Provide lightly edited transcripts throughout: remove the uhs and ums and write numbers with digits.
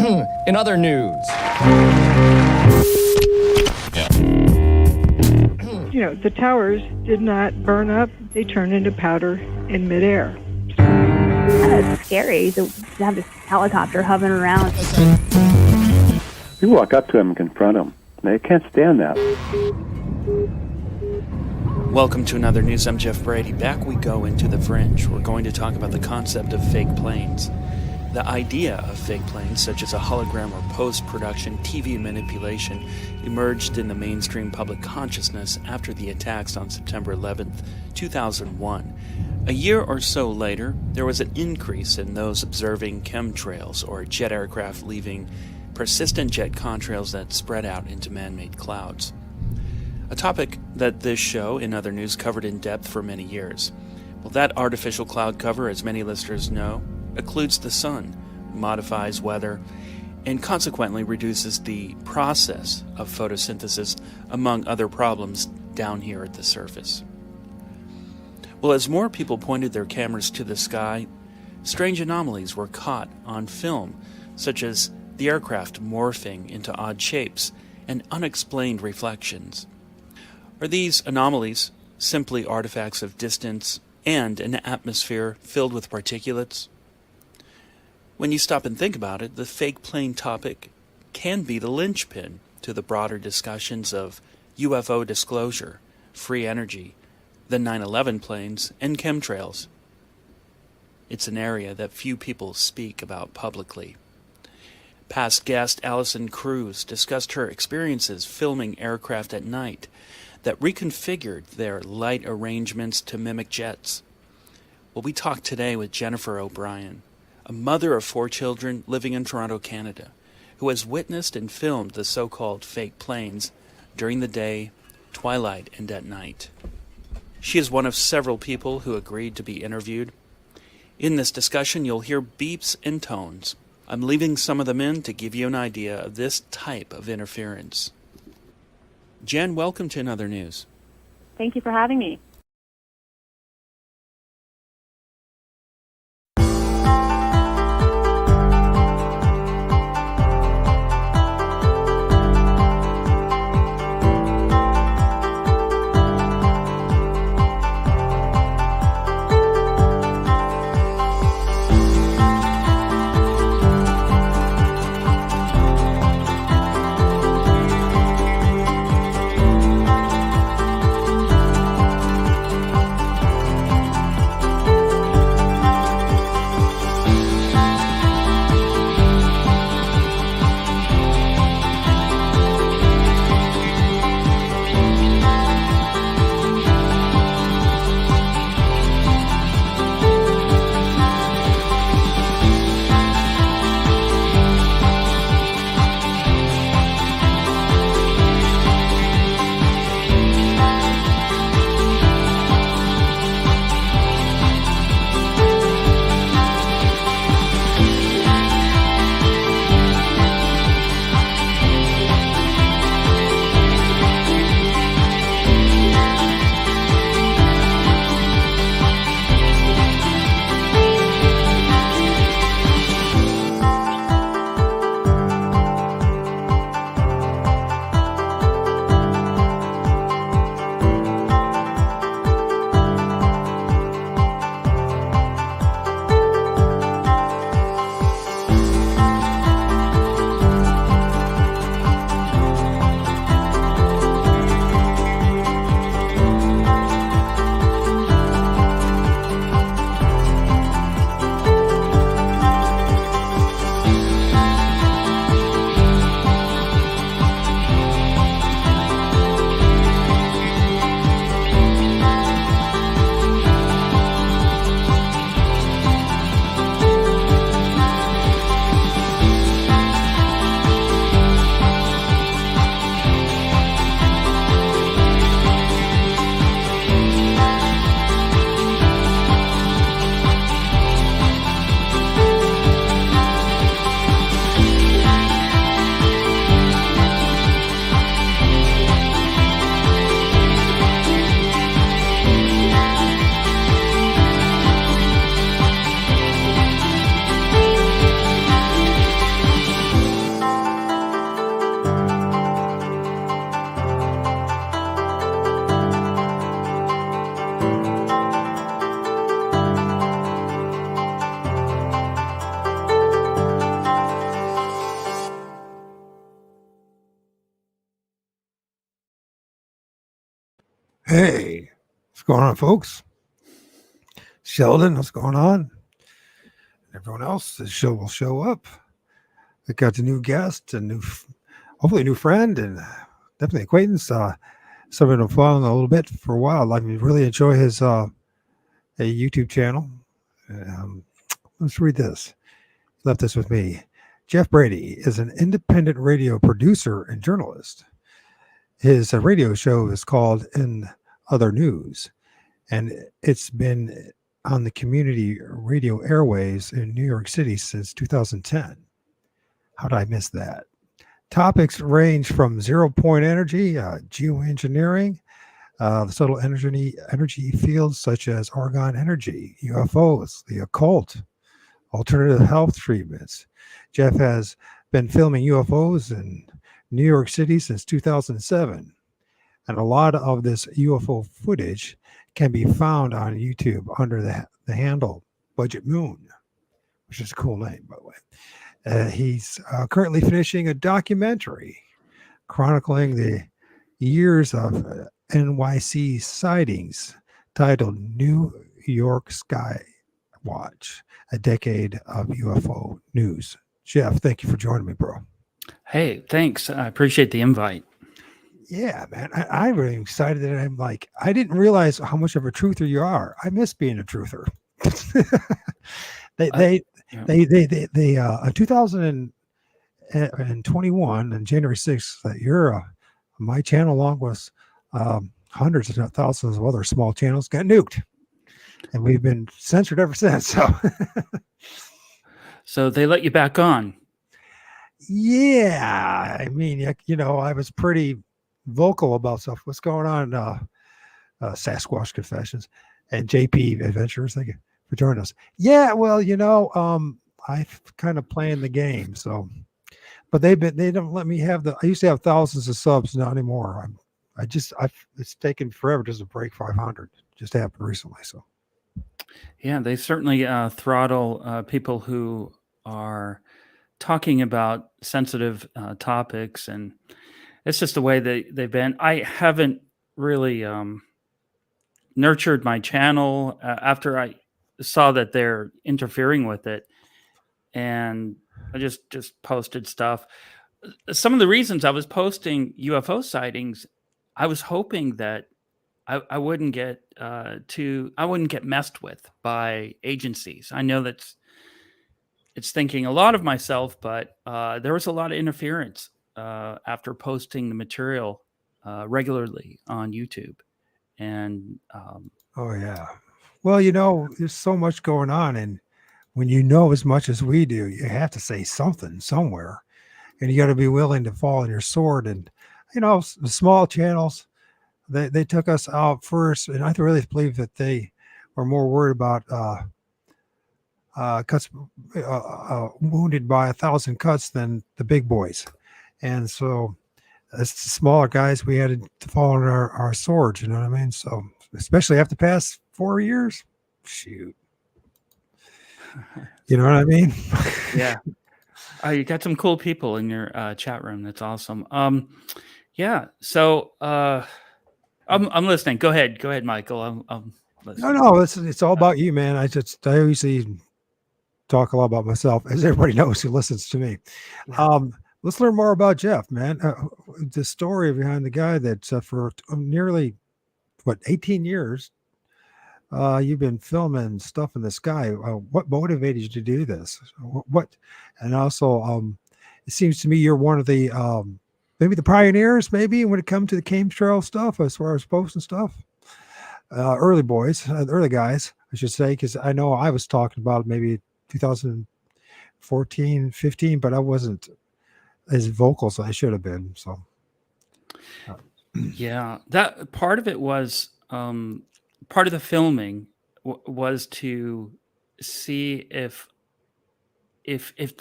In other news. The towers did not burn up. They turned into powder in midair. It's scary to have this helicopter hovering around. You walk up to them and confront them. They can't stand that. Welcome to another news. I'm Jeff Brady. Back we go into the fringe. We're going to talk about the concept of fake planes. The idea of fake planes, such as a hologram or post-production TV manipulation, emerged in the mainstream public consciousness after the attacks on September 11th, 2001. A year or so later, there was an increase in those observing chemtrails, or jet aircraft leaving persistent jet contrails that spread out into man-made clouds. A topic that this show, in other news, covered in depth for many years. Well, that artificial cloud cover, as many listeners know, occludes the sun, modifies weather, and consequently reduces the process of photosynthesis, among other problems down here at the surface. Well, as more people pointed their cameras to the sky, strange anomalies were caught on film, such as the aircraft morphing into odd shapes and unexplained reflections. Are these anomalies simply artifacts of distance and an atmosphere filled with particulates? When you stop and think about it, the fake plane topic can be the linchpin to the broader discussions of UFO disclosure, free energy, the 9/11 planes, and chemtrails. It's an area that few people speak about publicly. Past guest Allison Cruz discussed her experiences filming aircraft at night that reconfigured their light arrangements to mimic jets. Well, we talked today with Jennifer O'Brien, a mother of 4 children living in Toronto, Canada, who has witnessed and filmed the so-called fake planes during the day, twilight, and at night. She is one of several people who agreed to be interviewed. In this discussion, you'll hear beeps and tones. I'm leaving some of them in to give you an idea of this type of interference. Jen, welcome to Another News. Thank you for having me. Hey, what's going on, folks? Sheldon, what's going on? Everyone else, the show will show up. We got a new guest, hopefully a new friend, and definitely acquaintance. Someone I've following a little bit for a while. I really enjoy his a YouTube channel. Um, let's read this. Left this with me. Jeff Brady is an independent radio producer and journalist. His radio show is called In Other News, and it's been on the community radio airwaves in New York City since 2010. How did I miss that? Topics range from zero-point energy, geoengineering, the subtle energy fields such as argon energy, UFOs, the occult, alternative health treatments. Jeff has been filming UFOs in New York City since 2007, and a lot of this UFO footage can be found on YouTube under the handle Budgetmoon, which is a cool name, by the way. He's currently finishing a documentary chronicling the years of NYC sightings titled New York Sky Watch, a decade of UFO news. Jeff, thank you for joining me, bro. Hey, thanks. I appreciate the invite. Yeah, man. I'm really excited that I'm like, I didn't realize how much of a truther you are. I miss being a truther. They 2021 and January 6th, that you're my channel, along with hundreds if not thousands of other small channels, got nuked. And we've been censored ever since. So they let you back on. Yeah, I mean, I was pretty vocal about stuff. What's going on? Sasquatch Confessions and JP Adventures. Thank you for joining us. Yeah, well, I've kind of playing the game. So, but they don't let me have I used to have thousands of subs, not anymore. It's taken forever just to break 500. Just happened recently. So, yeah, they certainly throttle people who are talking about sensitive topics, and it's just the way they've been. I haven't really nurtured my channel after I saw that they're interfering with it, and I just posted stuff. Some of the reasons I was posting UFO sightings, I was hoping that I wouldn't get messed with by agencies. I know it's thinking a lot of myself, but there was a lot of interference after posting the material regularly on YouTube. And oh yeah, well, there's so much going on, and when you know as much as we do, you have to say something somewhere, and you got to be willing to fall on your sword. And the small channels, they took us out first, and I really believe that they were more worried about cuts, wounded by 1,000 cuts than the big boys. And so as the smaller guys, we had to fall on our swords, you know what I mean? So especially after the past 4 years, shoot. You know what I mean? Yeah. You got some cool people in your chat room. That's awesome. Yeah. So I'm listening. Go ahead, Michael. I'm listening. No, it's all about you, man. I usually talk a lot about myself, as everybody knows who listens to me. Yeah. Let's learn more about Jeff, man. The story behind the guy that for nearly 18 years, you've been filming stuff in the sky. What motivated you to do this? And also, it seems to me you're one of the maybe the pioneers, maybe when it comes to the chemtrail stuff, as far as posting stuff. Early guys, I should say, because I know I was talking about maybe 2014, 15, but I wasn't as vocal as I should have been. So, yeah, that part of it was part of the filming was to see if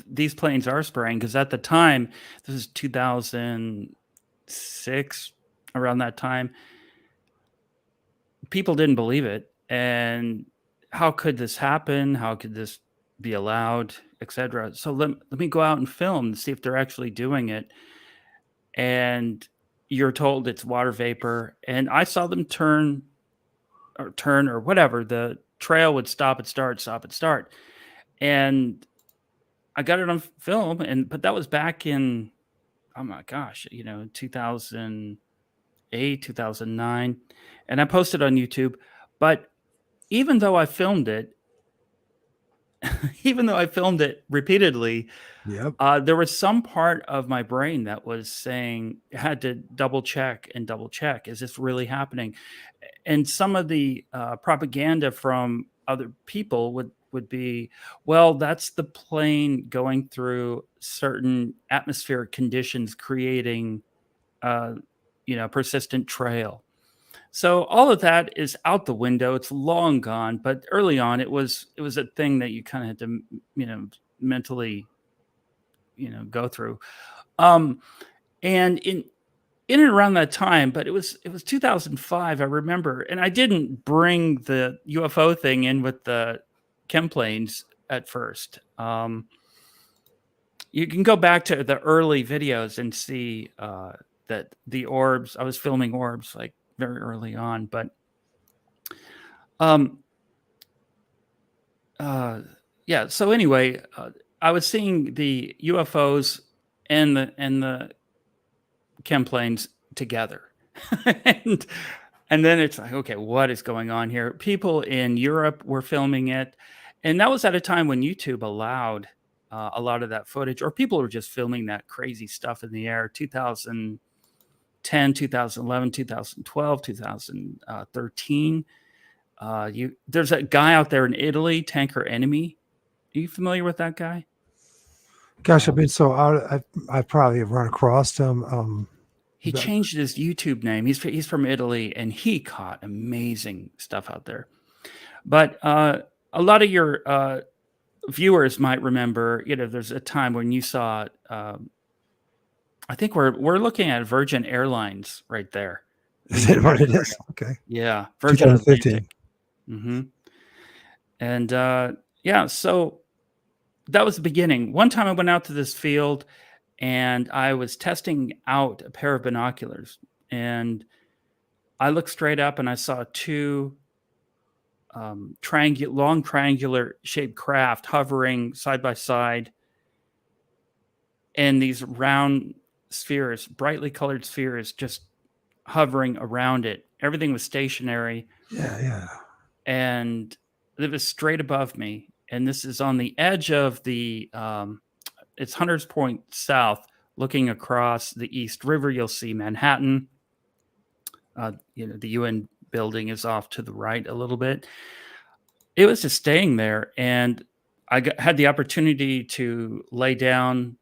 these planes are spraying, because at the time, this is 2006, around that time, people didn't believe it. And how could this happen? How could this be allowed, etc.? So let me go out and film and see if they're actually doing it. And you're told it's water vapor, and I saw them turn or whatever. The trail would stop and start, stop and start, and I got it on film. But that was back in, oh my gosh, 2008, 2009, and I posted on YouTube. But even though I filmed it, repeatedly, Yep. there was some part of my brain that was saying, had to double check. Is this really happening? And some of the propaganda from other people would be, well, that's the plane going through certain atmospheric conditions, creating, persistent trail. So all of that is out the window. It's long gone. But early on, it was a thing that you kind of had to, mentally, go through. And in and around that time, but it was 2005, I remember, and I didn't bring the UFO thing in with the chem planes at first. You can go back to the early videos and see that the orbs. I was filming orbs like very early on, but yeah. So anyway, I was seeing the UFOs and the chem planes together. and then it's like, okay, what is going on here? People in Europe were filming it, and that was at a time when YouTube allowed a lot of that footage, or people were just filming that crazy stuff in the air. 2010, 2011, 2012, 2013. There's a guy out there in Italy, Tanker Enemy. Are you familiar with that guy? Gosh, I've been so out. I probably have run across him. He changed his YouTube name. He's from Italy, and he caught amazing stuff out there. But a lot of your viewers might remember, there's a time when you saw, I think we're looking at Virgin Airlines right there. Is that what it is? Okay. Yeah, Virgin 2015. Atlantic. And yeah, so that was the beginning. One time I went out to this field, and I was testing out a pair of binoculars, and I looked straight up and I saw two long triangular shaped craft hovering side by side, and these round spheres, brightly colored spheres, just hovering around it. Everything was stationary. Yeah. And it was straight above me. And this is on the edge of the it's Hunters Point South, looking across the East River. You'll see Manhattan. The UN building is off to the right a little bit. It was just staying there, and I had the opportunity to lay down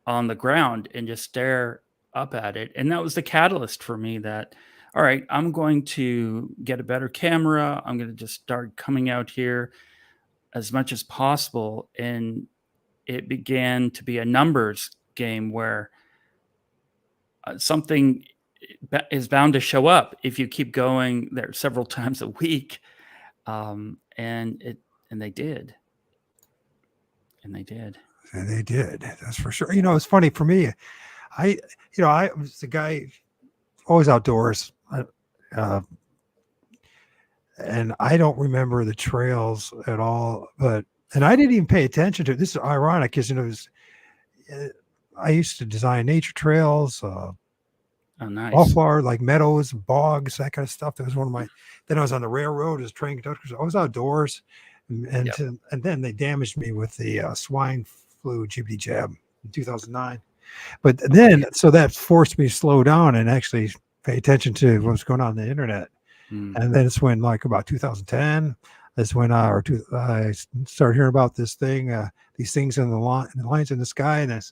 on the ground and just stare up at it. And that was the catalyst for me that, all right, I'm going to get a better camera. I'm going to just start coming out here as much as possible. And it began to be a numbers game where something is bound to show up if you keep going there several times a week. And they did. That's for sure. It's funny for me. I was the guy always outdoors. And I don't remember the trails at all, and I didn't even pay attention to it. This is ironic because, I used to design nature trails, nice. wallflower, like meadows, bogs, that kind of stuff. That was one of my, then I was on the railroad as a train conductor. So I was outdoors, and then they damaged me with the swine flu jibbity jab in 2009. But then, so that forced me to slow down and actually pay attention to what was going on the internet. And then it's when, like, about 2010, that's when I started hearing about this thing, these things in the lines in the sky, and it's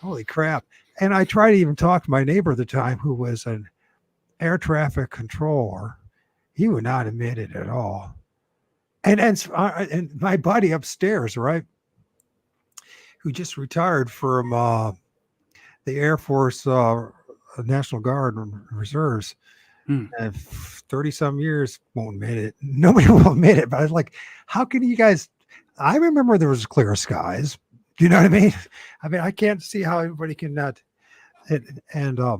holy crap. And I tried to even talk to my neighbor at the time, who was an air traffic controller. He would not admit it at all. And my buddy upstairs, right, who just retired from the Air Force National Guard and Reserves, and 30-some years, won't admit it. Nobody will admit it. But I was like, how can you guys? I remember there was clear skies. Do you know what I mean? I can't see how everybody can not. And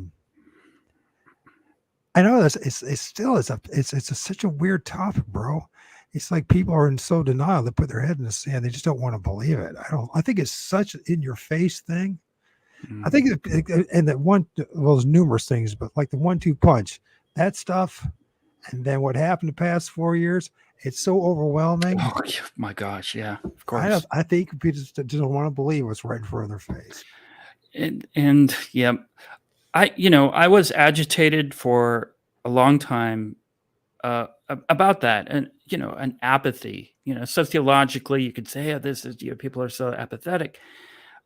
I know it's still such a weird topic, bro. It's like people are in so denial they put their head in the sand. They just don't want to believe it. I think it's such an in your face thing. I think and that one, well, there's numerous things, but like the 1-2 punch, that stuff, and then what happened the past 4 years, it's so overwhelming. Oh my gosh, yeah, of course. I think people just don't want to believe what's right in front of their face. And yeah, I was agitated for a long time about that, and an apathy. Sociologically, you could say, "Oh, this is people are so apathetic."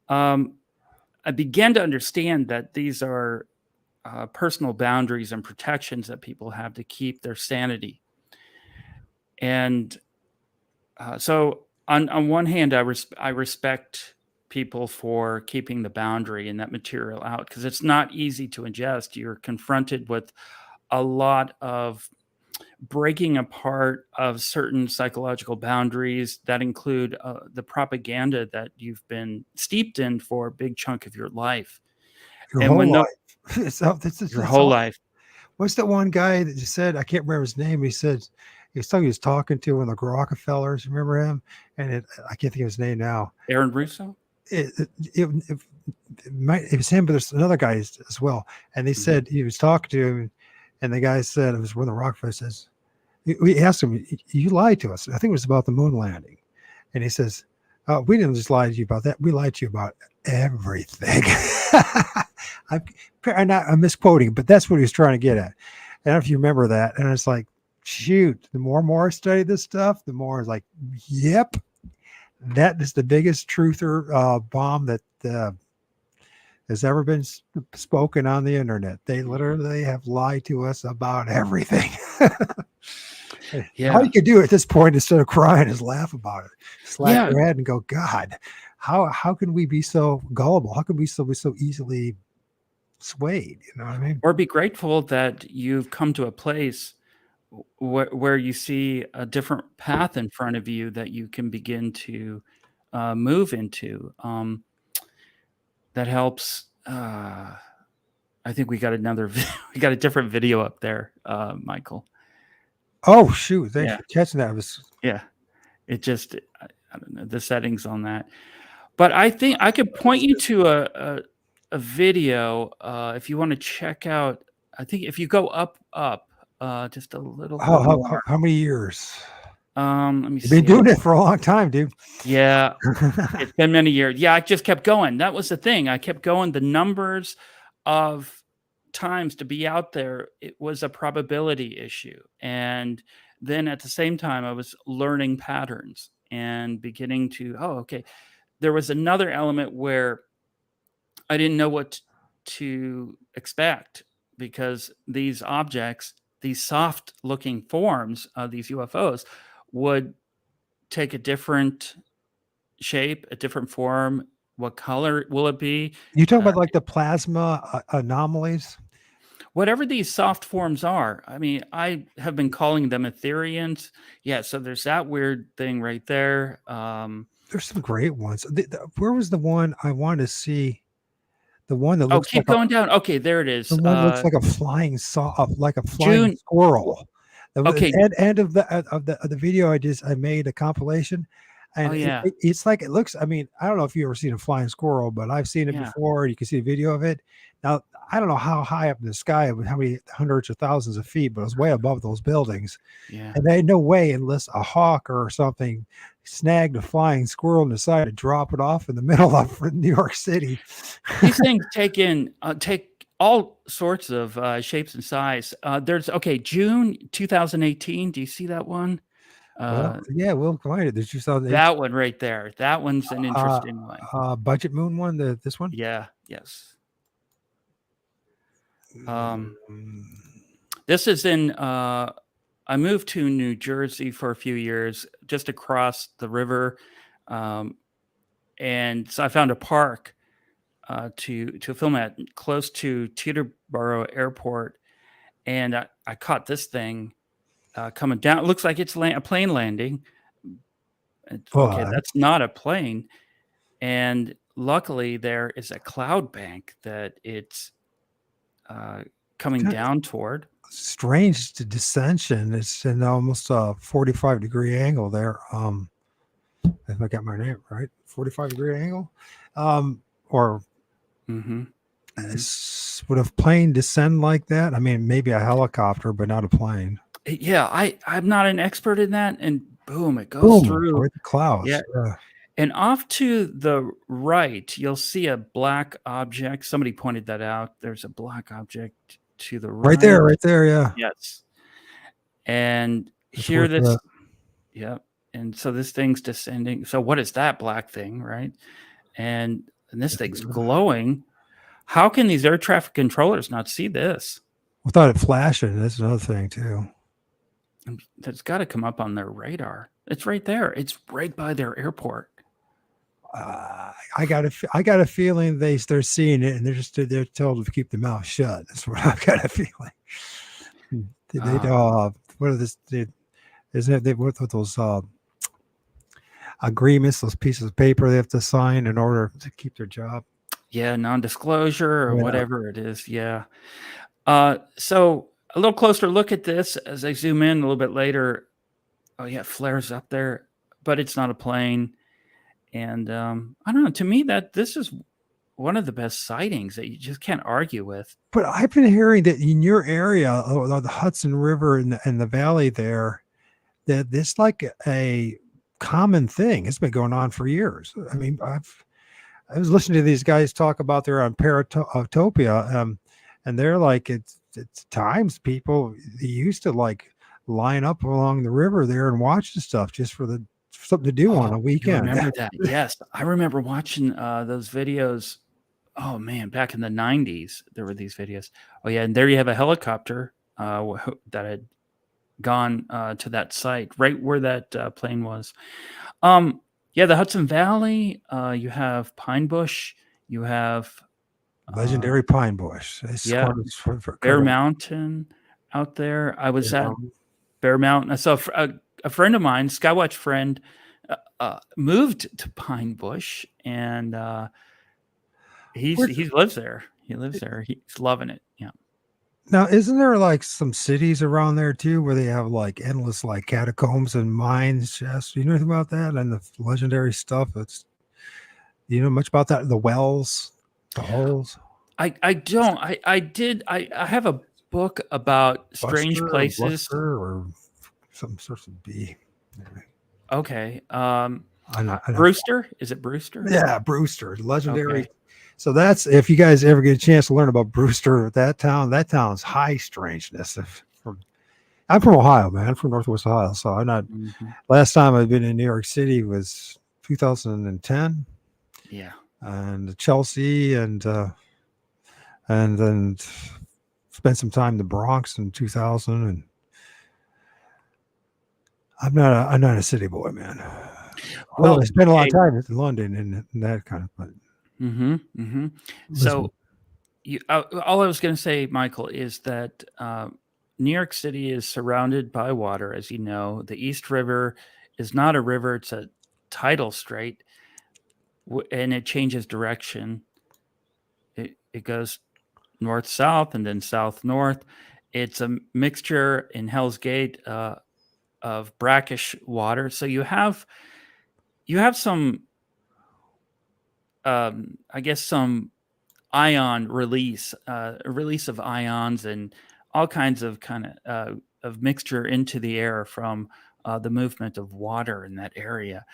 I began to understand that these are personal boundaries and protections that people have to keep their sanity. And so, on one hand, I respect people for keeping the boundary and that material out, because it's not easy to ingest. You're confronted with a lot of breaking apart of certain psychological boundaries that include the propaganda that you've been steeped in for a big chunk of your life. Your And whole when life. your whole life, What's that one guy that just said, I can't remember his name. He said, he was talking to one of the Rockefellers. Remember him? And I can't think of his name now. Aaron Russo? It was him, but there's another guy as well. And they said he was talking to him, and the guy said, it was one of the Rockefeller says, we asked him, you lied to us. I think it was about the moon landing. And he says, we didn't just lie to you about that. We lied to you about everything. I'm misquoting, but that's what he was trying to get at. I don't know if you remember that. And it's like, shoot, the more and more I study this stuff, the more it's like, yep, that is the biggest truther bomb that has ever been spoken on the internet. They literally have lied to us about everything. Yeah. All you could do at this point instead of crying is laugh about it, slap your head and go, God, how can we be so gullible? How can we be so easily swayed? You know what I mean? Or be grateful that you've come to a place where you see a different path in front of you that you can begin to move into. That helps. I think we got a different video up there, Michael. Oh shoot! Thanks for catching that. It just, I don't know the settings on that, but I think I could point you to a video if you want to check out. I think if you go up just a little. How many years? Let me see. You've been doing it for a long time, dude. Yeah, it's been many years. Yeah, I just kept going. That was the thing. I kept going. The numbers of times to be out there, it was a probability issue. And then at the same time, I was learning patterns and beginning to, okay. There was another element where I didn't know what to expect, because these objects, these soft looking forms of these UFOs would take a different shape, a different form. What color will it be? You talking about like the plasma anomalies? Whatever these soft forms are. I mean, I have been calling them Etherians. Yeah, so there's that weird thing right there. There's some great ones. Where was the one I wanted to see? The one that looks keep going down. Okay, there it is. The one looks like a flying squirrel. Okay. End of the video I made a compilation, and it's like it looks. I mean, I don't know if you ever seen a flying squirrel, but I've seen it before. You can see a video of it. Now, I don't know how high up in the sky, how many hundreds or thousands of feet, but it was way above those buildings. Yeah. And they had no way, unless a hawk or something snagged a flying squirrel and decided to drop it off in the middle of New York City. These things take all sorts of shapes and size. There's June 2018. Do you see that one? Yeah, we'll find it. There's 2018. That one right there. That one's an interesting one. Budgetmoon one. This one. Yeah. Yes. This is in. I moved to New Jersey for a few years, just across the river, and so I found a park to film at, close to Teterboro Airport, and I caught this thing coming down. It looks like it's a plane landing. Okay, that's not a plane, and luckily there is a cloud bank that it's coming down toward. strange descension. It's in almost a 45-degree angle there. If I got my name right, 45-degree angle. Or Mm-hmm. would a plane descend like that? I mean, maybe a helicopter, but not a plane. Yeah, I'm not an expert in that, and boom, it goes Boom, through. right the clouds. Yeah. And off to the right, you'll see a black object. Somebody pointed that out. There's a black object to the right. Right there, yeah. Yes. And That's here what, this, yeah. And so this thing's descending. So what is that black thing, right? And this thing's glowing. How can these air traffic controllers not see this? without it flashing, that's another thing too. That's got to come up on their radar. It's right there. It's right by their airport. I got a feeling they're seeing it and they're told to keep their mouth shut. That's what I've got a feeling. What are this? Isn't it? They with those agreements, those pieces of paper they have to sign in order to keep their job. Yeah, non-disclosure or whatever it is. Yeah. So a little closer look at this as I zoom in a little bit later. Oh yeah, flares up there, but it's not a plane. And I don't know. To me, that this is one of the best sightings that you just can't argue with. But I've been hearing that in your area, the Hudson River and the valley there, that it's like a common thing. It's been going on for years. I mean, I was listening to these guys talk about their on Paratopia, and they're like, it's times people used to like line up along the river there and watch the stuff just for something to do on a weekend. I remember that. Yes, I remember watching those videos. Oh man, back in the 90s, there were these videos. Oh yeah, and there you have a helicopter that had gone to that site, right where that plane was. Yeah, the Hudson Valley. You have Pine Bush. You have legendary Pine Bush. Yeah, Bear Mountain out there. I was at Bear Mountain. I saw a friend of mine, Skywatch friend, moved to Pine Bush, and he lives there. He lives there. He's loving it. Yeah. Now, isn't there like some cities around there too, where they have like endless like catacombs and mines? Yes, you know anything about that and the legendary stuff? You know much about that? The wells, the holes. I don't. I have a book about strange places or some sorts of bee. Okay. I'm Brewster? Is it Brewster? Yeah, Brewster, legendary. Okay. So that's, if you guys ever get a chance to learn about Brewster, that town's High-Strangeness. I'm from Ohio, man. I'm from Northwest Ohio. So I'm not, last time I've been in New York City was 2010. Yeah. And Chelsea and then spent some time in the Bronx in 2000. And I'm not a city boy, man. Well, I spent a lot of time in London and that kind of thing. So all I was going to say, Michael, is that New York City is surrounded by water, as you know. The East River is not a river. It's a tidal strait, and it changes direction. It goes north-south and then south-north. It's a mixture in Hell's Gate of brackish water. So you have some I guess some ion release of ions and all kinds of of mixture into the air from the movement of water in that area.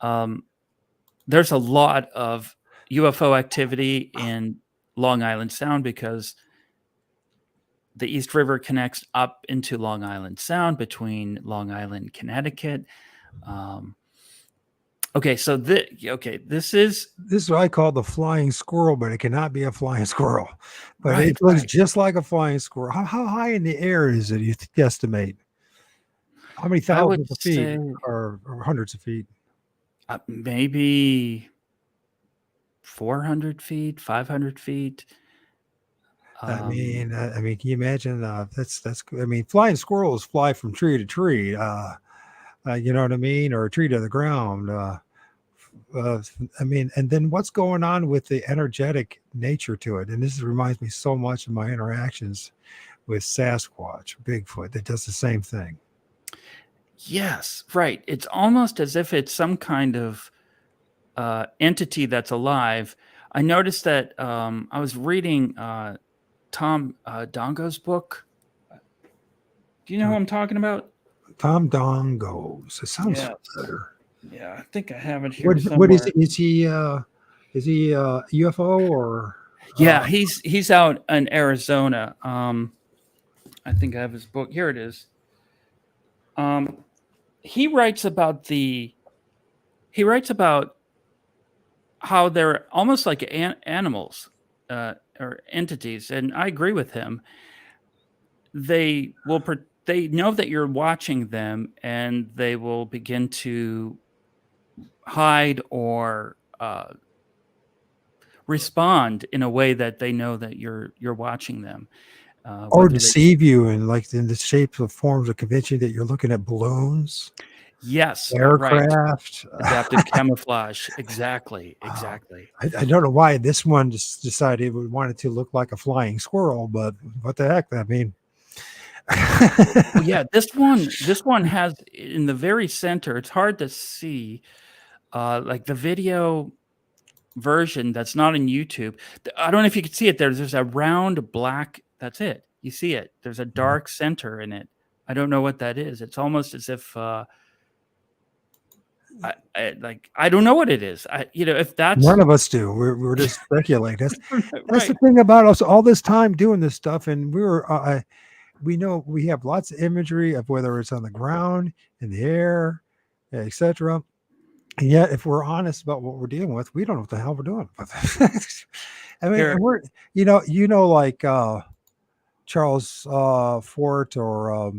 There's a lot of UFO activity in Long Island Sound because the East River connects up into Long Island Sound between Long Island, Connecticut. Okay, so this is what I call the flying squirrel, but it cannot be a flying squirrel. But right, it looks just like a flying squirrel. How high in the air is it? You estimate? How many thousands of feet or hundreds of feet? Maybe 400 feet, 500 feet. I mean, can you imagine? That's. I mean, flying squirrels fly from tree to tree. You know what I mean, or a tree to the ground. I mean, and then what's going on with the energetic nature to it? And this reminds me so much of my interactions with Sasquatch, Bigfoot, that does the same thing. Yes, right. It's almost as if it's some kind of entity that's alive. I noticed that I was reading Tom Dongo's book. Do you know who I'm talking about? Tom Dongos. It sounds Yes. better. Yeah, I think I have it here somewhere. What is it? Is he UFO or? Yeah, he's out in Arizona. I think I have his book. Here it is. He writes about how they're almost like animals or entities, and I agree with him. They know that you're watching them, and they will begin to hide or respond in a way that they know that you're watching them, or deceive you in the shapes of forms of convention that you're looking at balloons. Yes, aircraft, right. Adaptive camouflage. Exactly. I don't know why this one just decided it wanted to look like a flying squirrel, but what the heck? I mean, well, yeah, this one has in the very center. It's hard to see, like the video version that's not in YouTube. I don't know if you can see it. There's a round black. That's it. You see it. There's a dark center in it. I don't know what that is. It's almost as if I don't know what it is. If that's none of us do. We're just speculating. That's right. the thing about us. All this time doing this stuff, and we know we have lots of imagery of whether it's on the ground, in the air, etc. And yet, if we're honest about what we're dealing with, we don't know what the hell we're doing. I mean, Here. we're like Charles Fort or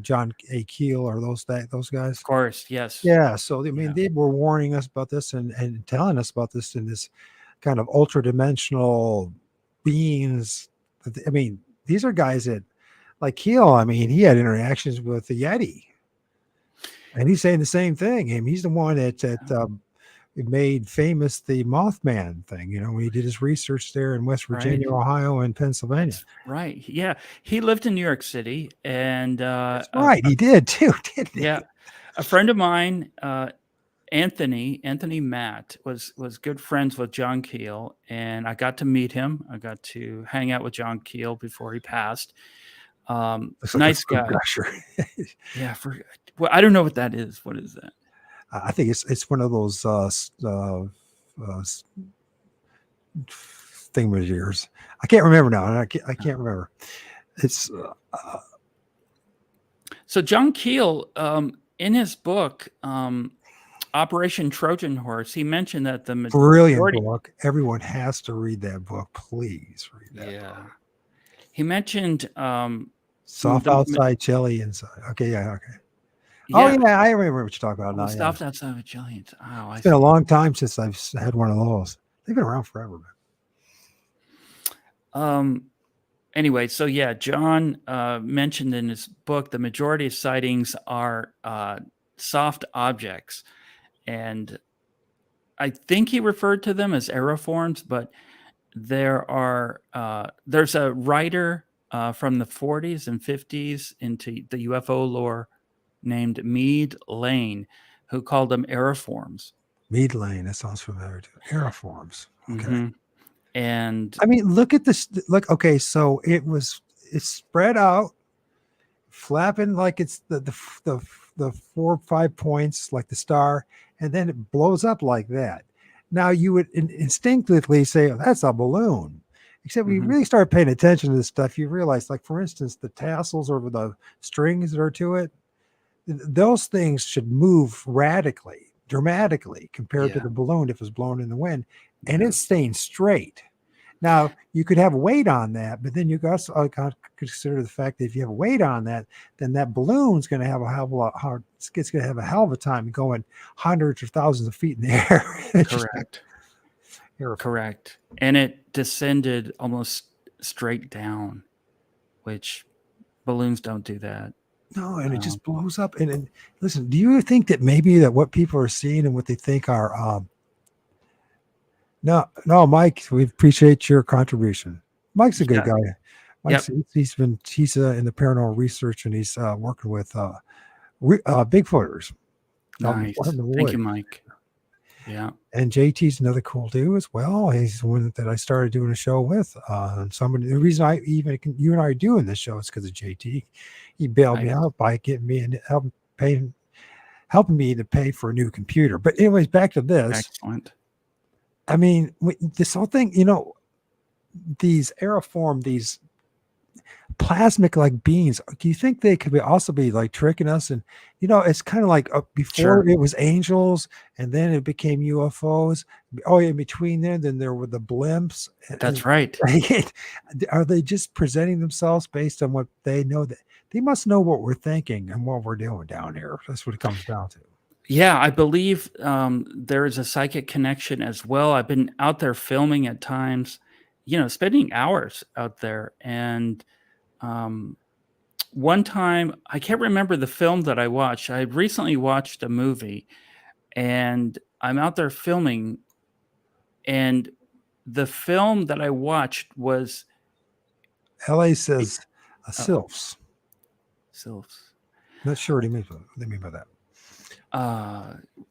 John A. Keel or those guys. Of course, yes. Yeah. So I mean, they were warning us about this and telling us about this in this kind of ultra dimensional beings. I mean, these are guys that, like Keel. I mean, he had interactions with the Yeti. And he's saying the same thing. And he's the one that made famous the Mothman thing, when he did his research there in West Virginia, Ohio, and Pennsylvania. That's right. Yeah. He lived in New York City. And that's right. He did too, didn't he? Yeah. A friend of mine, Anthony Matt, was good friends with John Keel. And I got to meet him. I got to hang out with John Keel before he passed. Nice guy. Yeah. Well, I don't know what that is. What is that? I think it's one of those thingamajigers. I can't remember now. I can't remember. It's so John Keel in his book Operation Trojan Horse, he mentioned that the brilliant book. Everyone has to read that book. Please read that book. He mentioned soft outside, chilly inside. Okay, okay. Yeah. Oh yeah, I remember what you're talking about now. Soft outside with chilly inside. Oh, it's been a long time since I've had one of those. They've been around forever, man. Anyway, so yeah, John mentioned in his book the majority of sightings are soft objects, and I think he referred to them as aeroforms, but there's a writer from the 40s and 50s into the UFO lore named Meade Lane, who called them aeroforms. Meade Lane, that sounds familiar too. Aeroforms. Okay. Mm-hmm. And I mean, look at this. Look, okay, so it's spread out, flapping like it's the 4 or 5 points like the star, and then it blows up like that. Now you would instinctively say, oh, that's a balloon. Except when you really start paying attention to this stuff, you realize, like, for instance, the tassels or the strings that are to it, those things should move dramatically compared to the balloon if it's blown in the wind, and it's staying straight. Now, you could have weight on that, but then you also consider the fact that if you have weight on that, then that balloon's going to have a hell of a lot hard. It's going to have a hell of a time going hundreds or thousands of feet in the air. Correct. Correct. And it descended almost straight down, which balloons don't do that. No, and it just blows up. And listen, do you think that maybe that what people are seeing and what they think are no, Mike, we appreciate your contribution. Mike's a good Yeah. guy. Mike's he's in the paranormal research, and he's working with Bigfooters out Nice. in the Thank you, woods. Mike. Yeah. And JT's another cool dude as well. He's the one that I started doing a show with. The reason you and I are doing this show is because of JT. He bailed me out by getting me and helping me to pay for a new computer. But anyways, back to this. Excellent. I mean, this whole thing, these aeriform, these plasmic like beings, do you think they could also be like tricking us? And it's kind of like before it was angels, and then it became UFOs. In between then there were the blimps. That's right. Are they just presenting themselves based on what they know? That they must know what we're thinking and what we're doing down here. That's what it comes down to. Yeah, I believe there is a psychic connection as well. I've been out there filming at times, spending hours out there. And one time, I can't remember the film that I watched. I recently watched a movie, and I'm out there filming, and the film that I watched was LA says sylphs. Sylphs. Not sure what they mean by that.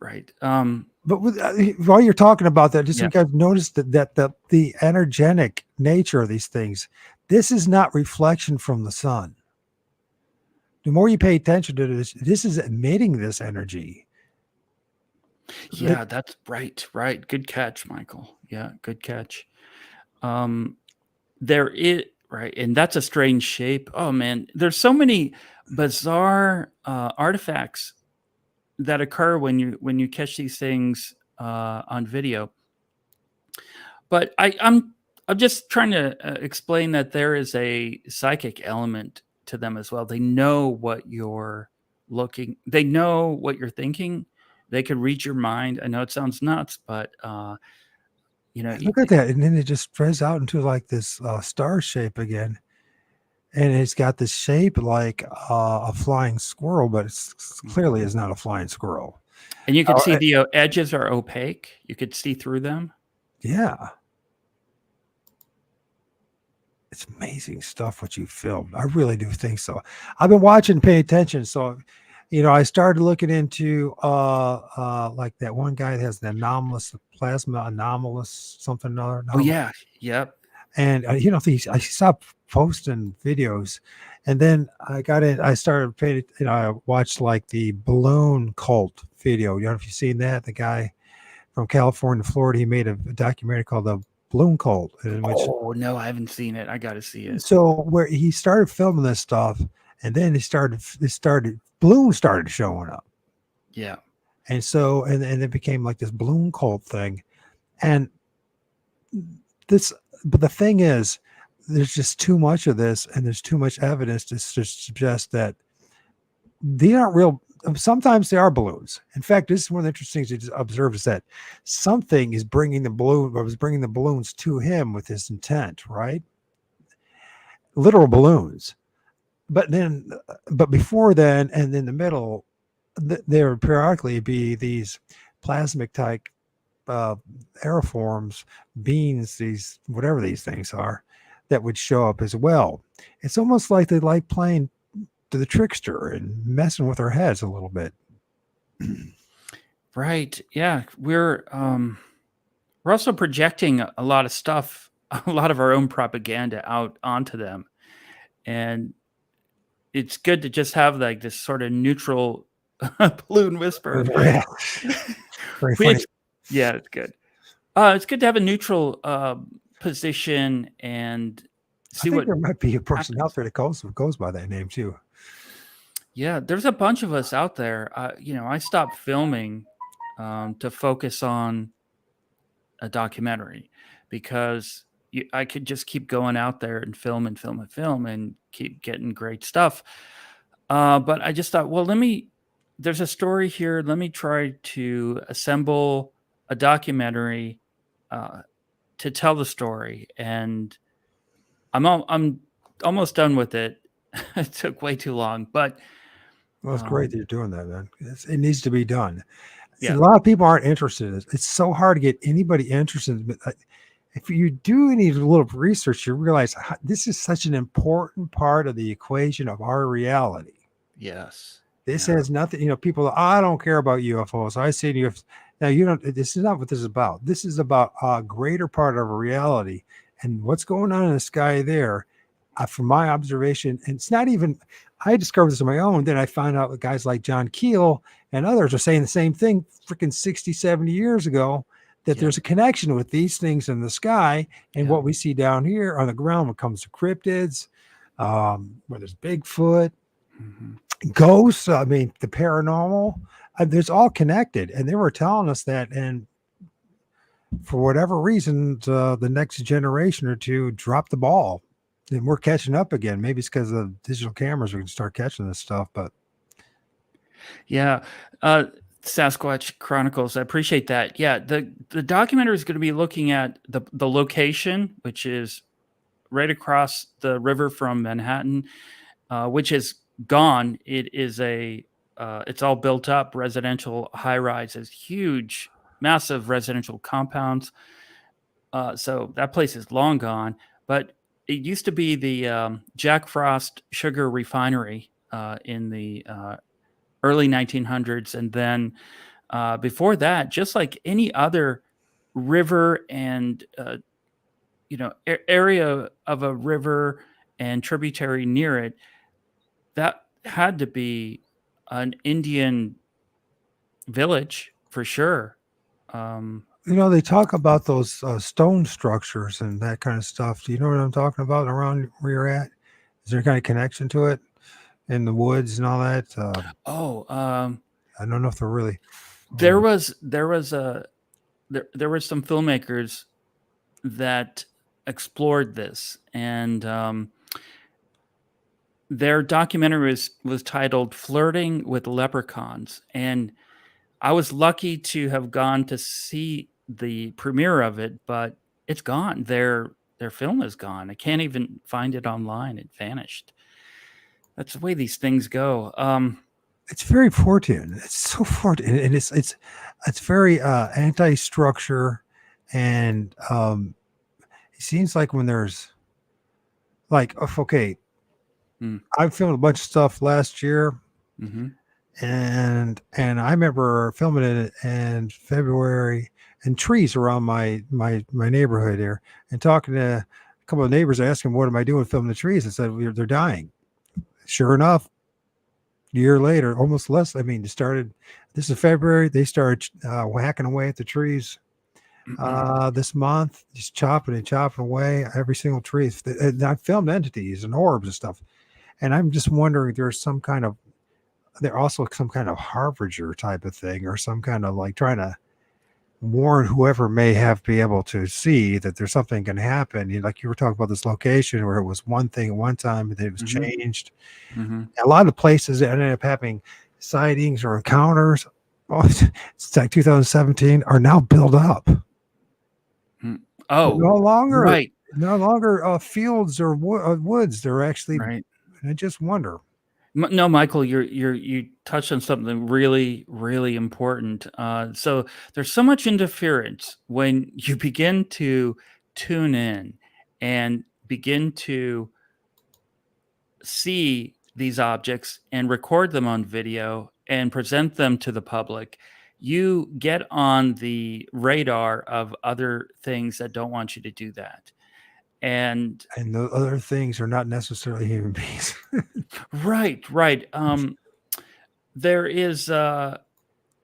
Right. But while you're talking about that, just so you guys notice that the energetic nature of these things, this is not reflection from the sun. The more you pay attention to this is emitting this energy. Yeah, that's right. Right. Good catch, Michael. Yeah, good catch. There is right, and that's a strange shape. Oh man, there's so many bizarre artifacts that occur when you catch these things on video. But I'm just trying to explain that there is a psychic element to them as well. They know what you're looking. They know what you're thinking. They can read your mind. I know it sounds nuts, but look at that, and then it just spreads out into like this star shape again. And it's got this shape like a flying squirrel, but it's clearly is not a flying squirrel. And you can see the edges are opaque. You could see through them. Yeah. It's amazing stuff what you filmed. I really do think so. I've been watching, paying attention. So, I started looking into like that one guy that has the plasma anomalous something or other. Oh yeah. Yep. And I stopped posting videos, and then I started paying. I watched like the balloon cult video. You know if you've seen that, the guy from California, Florida, he made a documentary called The Balloon Cult. Oh no, I haven't seen it. I got to see it. So where he started filming this stuff, and then balloons started showing up. Yeah. And so and it became like this balloon cult thing, and but the thing is, there's just too much of this, and there's too much evidence to suggest that they aren't real. Sometimes they are balloons. In fact, this is one of the interesting things to observe is that something is bringing the balloons to him with his intent, right? Literal balloons. But before then, and in the middle, there would periodically be these plasmic type aeriforms, beings, these whatever these things are, that would show up as well. It's almost like they like playing to the trickster and messing with our heads a little bit. Right. Yeah. We're also projecting a lot of stuff, a lot of our own propaganda out onto them. And it's good to just have like this sort of neutral balloon whisper. Yeah. Very funny. Yeah, it's good. It's good to have a neutral position and see what there might be a person out there that goes by that name too. Yeah, there's a bunch of us out there. I stopped filming to focus on a documentary because I could just keep going out there and film and keep getting great stuff. But I just thought, well, there's a story here. Let me try to assemble a documentary to tell the story. And I'm almost done with it. It took way too long, but well, it's great that you're doing that, man. It needs to be done. Yeah. A lot of people aren't interested in this. It's so hard to get anybody interested. if you do any little research, you realize this is such an important part of the equation of our reality. Yes. This has nothing, people, I don't care about UFOs. I say UFOs. Now, this is not what this is about. This is about a greater part of reality. And what's going on in the sky there, from my observation, and it's not even, I discovered this on my own. Then I found out that guys like John Keel and others are saying the same thing freaking 60, 70 years ago, that there's a connection with these things in the sky and what we see down here on the ground when it comes to cryptids, where there's Bigfoot, ghosts, I mean, the paranormal, there's all connected. And they were telling us that. And for whatever reason, the next generation or two dropped the ball. And we're catching up again. Maybe it's because of digital cameras we can start catching this stuff. But yeah, Sasquatch Chronicles, I appreciate that. Yeah, the documentary is going to be looking at the location, which is right across the river from Manhattan, which is gone. It is it's all built up residential high rises, huge, massive residential compounds. So that place is long gone, but it used to be the Jack Frost sugar refinery in the early 1900s. And then before that, just like any other river and, area of a river and tributary near it, that had to be an Indian village for sure. they talk about those stone structures and that kind of stuff. Do you know what I'm talking about around where you're at? Is there any kind of connection to it in the woods and all that? I don't know if they're really. There were some filmmakers that explored this, and their documentary was titled "Flirting with Leprechauns," and I was lucky to have gone to see the premiere of it, but it's gone. Their film is gone. I can't even find it online. It vanished. That's the way these things go. It's very Fortean. It's so Fortean, and it's very anti-structure, and it seems like when there's like, okay, I filmed a bunch of stuff last year. And I remember filming it in February, and trees around my neighborhood here, and talking to a couple of neighbors, asking, what am I doing filming the trees? I said, they're dying. Sure enough, a year later, almost less. I mean, this is February. They started whacking away at the trees this month, just chopping away every single tree. And I filmed entities and orbs and stuff. And I'm just wondering if there's also some kind of harbinger type of thing, or some kind of like trying to warn whoever may be able to see that there's something can happen. Like you were talking about this location where it was one thing at one time, and then it was changed. A lot of places that ended up having sightings or encounters, it's like 2017, are now built up. Oh, no longer right. No longer fields or woods. They're actually right. I just wonder. No, Michael, you touched on something really, really important. So there's so much interference when you begin to tune in and begin to see these objects and record them on video and present them to the public. You get on the radar of other things that don't want you to do that. And the other things are not necessarily human beings. Right. There is a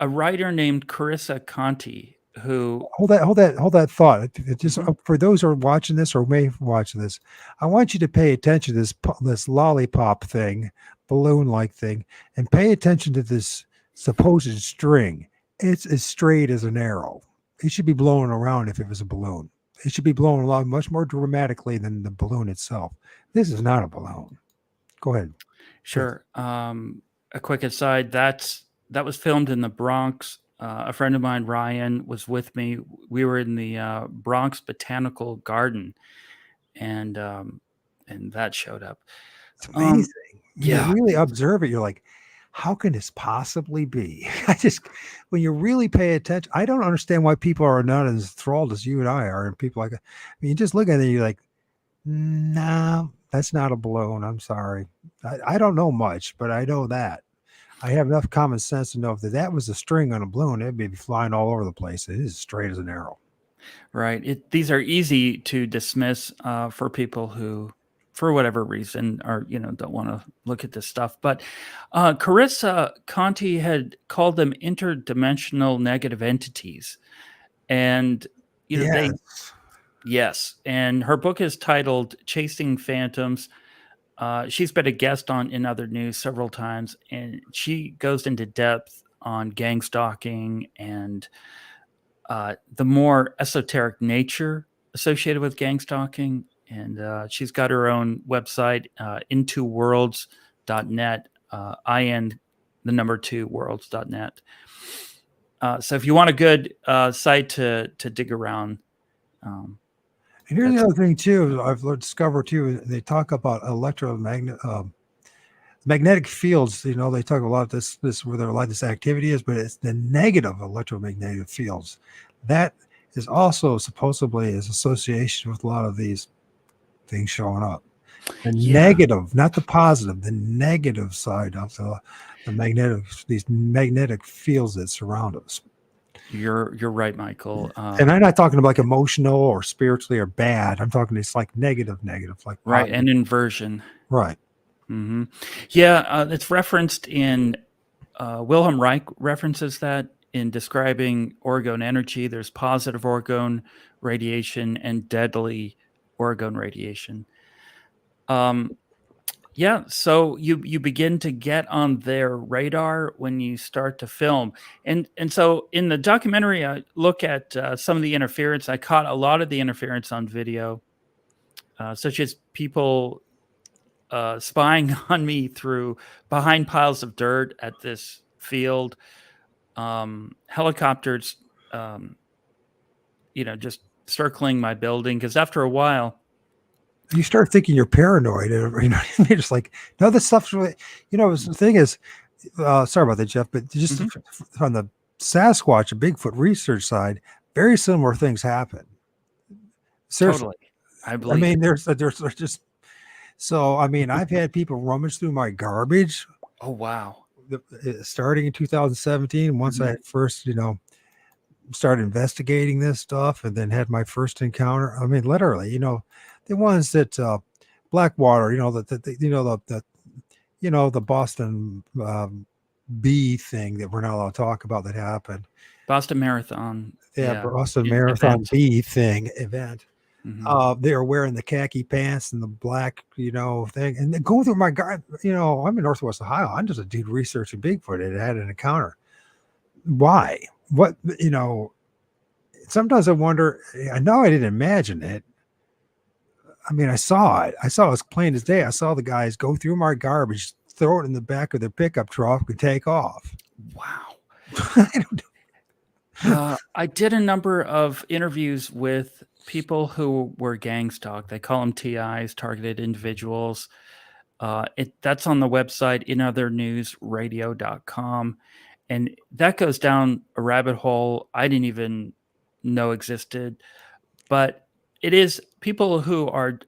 writer named Carissa Conti who hold that thought. Just for those who are watching this or may watch this, I want you to pay attention to this lollipop thing, balloon-like thing, and pay attention to this supposed string. It's as straight as an arrow. It should be blowing around if it was a balloon. It should be blowing along much more dramatically than the balloon itself. This is not a balloon. Go ahead. Sure. A quick aside, that was filmed in the Bronx. A friend of mine, Ryan, was with me. We were in the Bronx Botanical Garden, and that showed up. It's amazing. You really observe it. You're like, how can this possibly be? I just, when you really pay attention, I don't understand why people are not as enthralled as you and I are, and people like, I mean, you just look at it, and you're like, no, that's not a balloon. I'm sorry. I don't know much, but I know that. I have enough common sense to know if that was a string on a balloon, it'd be flying all over the place. It is straight as an arrow. Right. These are easy to dismiss for people who, for whatever reason, are don't want to look at this stuff. But Carissa Conti had called them interdimensional negative entities, and they Yes. and her book is titled "Chasing Phantoms." She's been a guest in other news several times, and she goes into depth on gang stalking and the more esoteric nature associated with gang stalking. And she's got her own website, intoworlds.net, the number 2 worlds.net. So if you want a good site to dig around. And here's the other thing too, I've discovered too, they talk about magnetic fields. They talk a lot of this where a lot of this activity is, but it's the negative electromagnetic fields. That is also supposedly is association with a lot of these things showing up. The negative, not the positive, the negative side of these magnetic fields that surround us. You're right, Michael. And I'm not talking about like emotional or spiritually or bad. I'm talking it's like negative, like right, positive. and inversion. Right. Mm-hmm. Yeah, it's referenced in Wilhelm Reich references that in describing orgone energy. There's positive orgone radiation and deadly orgone radiation. Yeah, so you begin to get on their radar when you start to film, and so in the documentary, I look at some of the interference. I caught a lot of the interference on video, such as people spying on me through behind piles of dirt at this field, helicopters, just circling my building. Because after a while, you start thinking you're paranoid. You're just like, no, this stuff's really, the thing is, sorry about that, Jeff, but just on the Sasquatch and Bigfoot research side, very similar things happen. Seriously. Totally. I believe. I mean, there's just, so, I mean, I've had people rummage through my garbage. Oh, wow. Starting in 2017, once I first, started investigating this stuff and then had my first encounter. I mean, literally, the ones that Blackwater, the Boston bee thing that we're not allowed to talk about that happened. Boston Marathon. Yeah, Boston Marathon bee thing event. They were wearing the khaki pants and the black, thing, and then going through my garden. I'm in Northwest Ohio. I'm just a dude researching Bigfoot. It had an encounter. Why? What? Sometimes I wonder. I know I didn't imagine it. I mean, I saw it. I saw it as plain as day. I saw the guys go through my garbage, throw it in the back of their pickup truck, and take off. Wow. I don't know. I did a number of interviews with people who were gang stalked. They call them TIs, targeted individuals. That's on the website inothernewsradio.com. And that goes down a rabbit hole I didn't even know existed. But it is people who are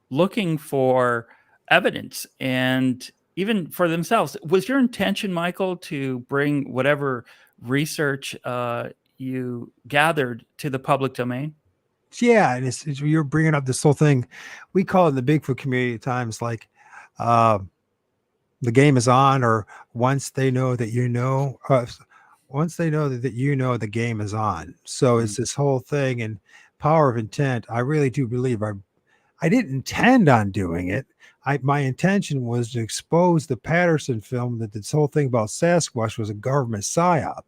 looking for evidence and even for themselves. Was your intention, Michael, to bring whatever research you gathered to the public domain? Yeah, and you're bringing up this whole thing. We call it in the Bigfoot community at times like the game is on, or once they know that once they know that the game is on. So it's this whole thing, and power of intent. I really do believe I didn't intend on doing it. My intention was to expose the Patterson film that this whole thing about Sasquatch was a government psyop,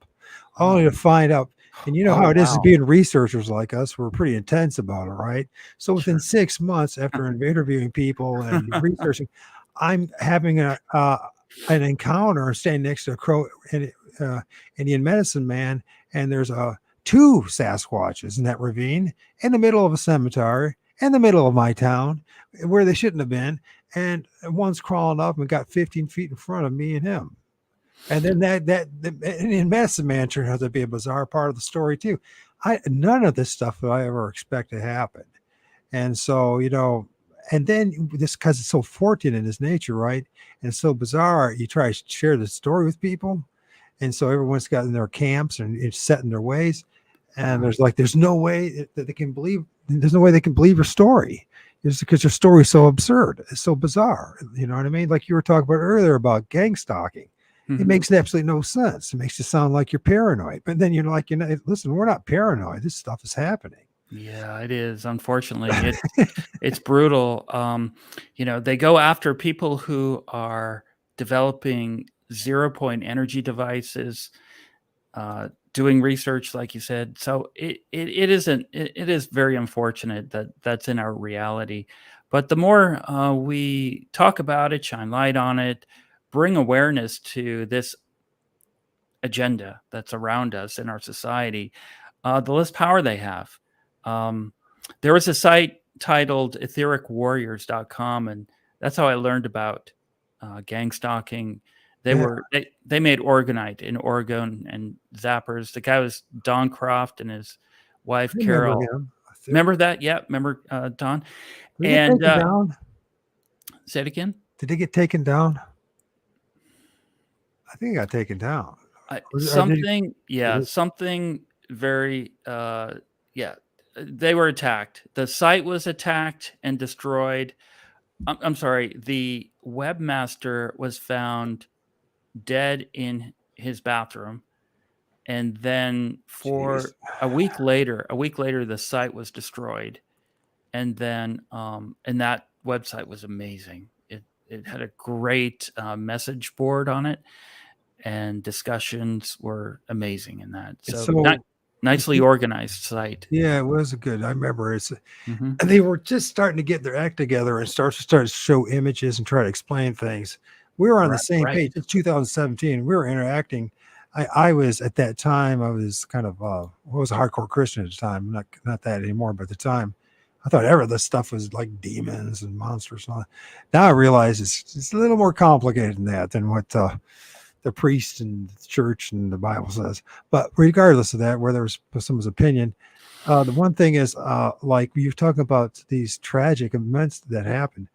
only to find out. And how it is as being researchers like us, we're pretty intense about it, right? So within 6 months after interviewing people and researching, I'm having an encounter standing next to a Crow Indian medicine man, and there's 2 Sasquatches in that ravine in the middle of a cemetery in the middle of my town where they shouldn't have been, and one's crawling up and got 15 feet in front of me and him. And then and Massive Man turned out to be a bizarre part of the story too. None of this stuff would I ever expect to happen. And so, and then this, because it's so Fortean in his nature, right? And it's so bizarre, you try to share the story with people. And so everyone's got in their camps and it's set in their ways. And there's no way that they can believe, there's no way they can believe your story. It's because your story's so absurd. It's so bizarre. You know what I mean? Like you were talking about earlier about gang stalking. It makes absolutely no sense. It makes you sound like you're paranoid. But then you're like, listen, we're not paranoid. This stuff is happening. Yeah, it is. Unfortunately, it's brutal. They go after people who are developing 0-point energy devices, doing research, like you said. So it is very unfortunate that that's in our reality. But the more we talk about it, shine light on it, bring awareness to this agenda that's around us in our society, the less power they have. There was a site titled ethericwarriors.com, and that's how I learned about gang stalking. They made Organite in Oregon and Zappers. The guy was Don Croft and his wife Carol. Remember that? Yeah, remember Don? Did they get taken down? Say it again. Did they get taken down? I think it got taken down. Something very they were attacked. The site was attacked and destroyed. I'm sorry, the webmaster was found dead in his bathroom, and then a week later the site was destroyed, and then and that website was amazing. It had a great message board on it, and discussions were amazing in that. So nicely organized site. Yeah, it was good. I remember and they were just starting to get their act together and start to show images and try to explain things. We were on the same page. It's 2017. We were interacting. I was at that time. I was kind of was a hardcore Christian at the time. Not that anymore, but at the time, I thought this stuff was like demons and monsters. And all that. Now I realize it's a little more complicated than that, than what the priest and the church and the Bible says. But regardless of that, where there was someone's opinion, the one thing is, like you're talking about these tragic events that happen,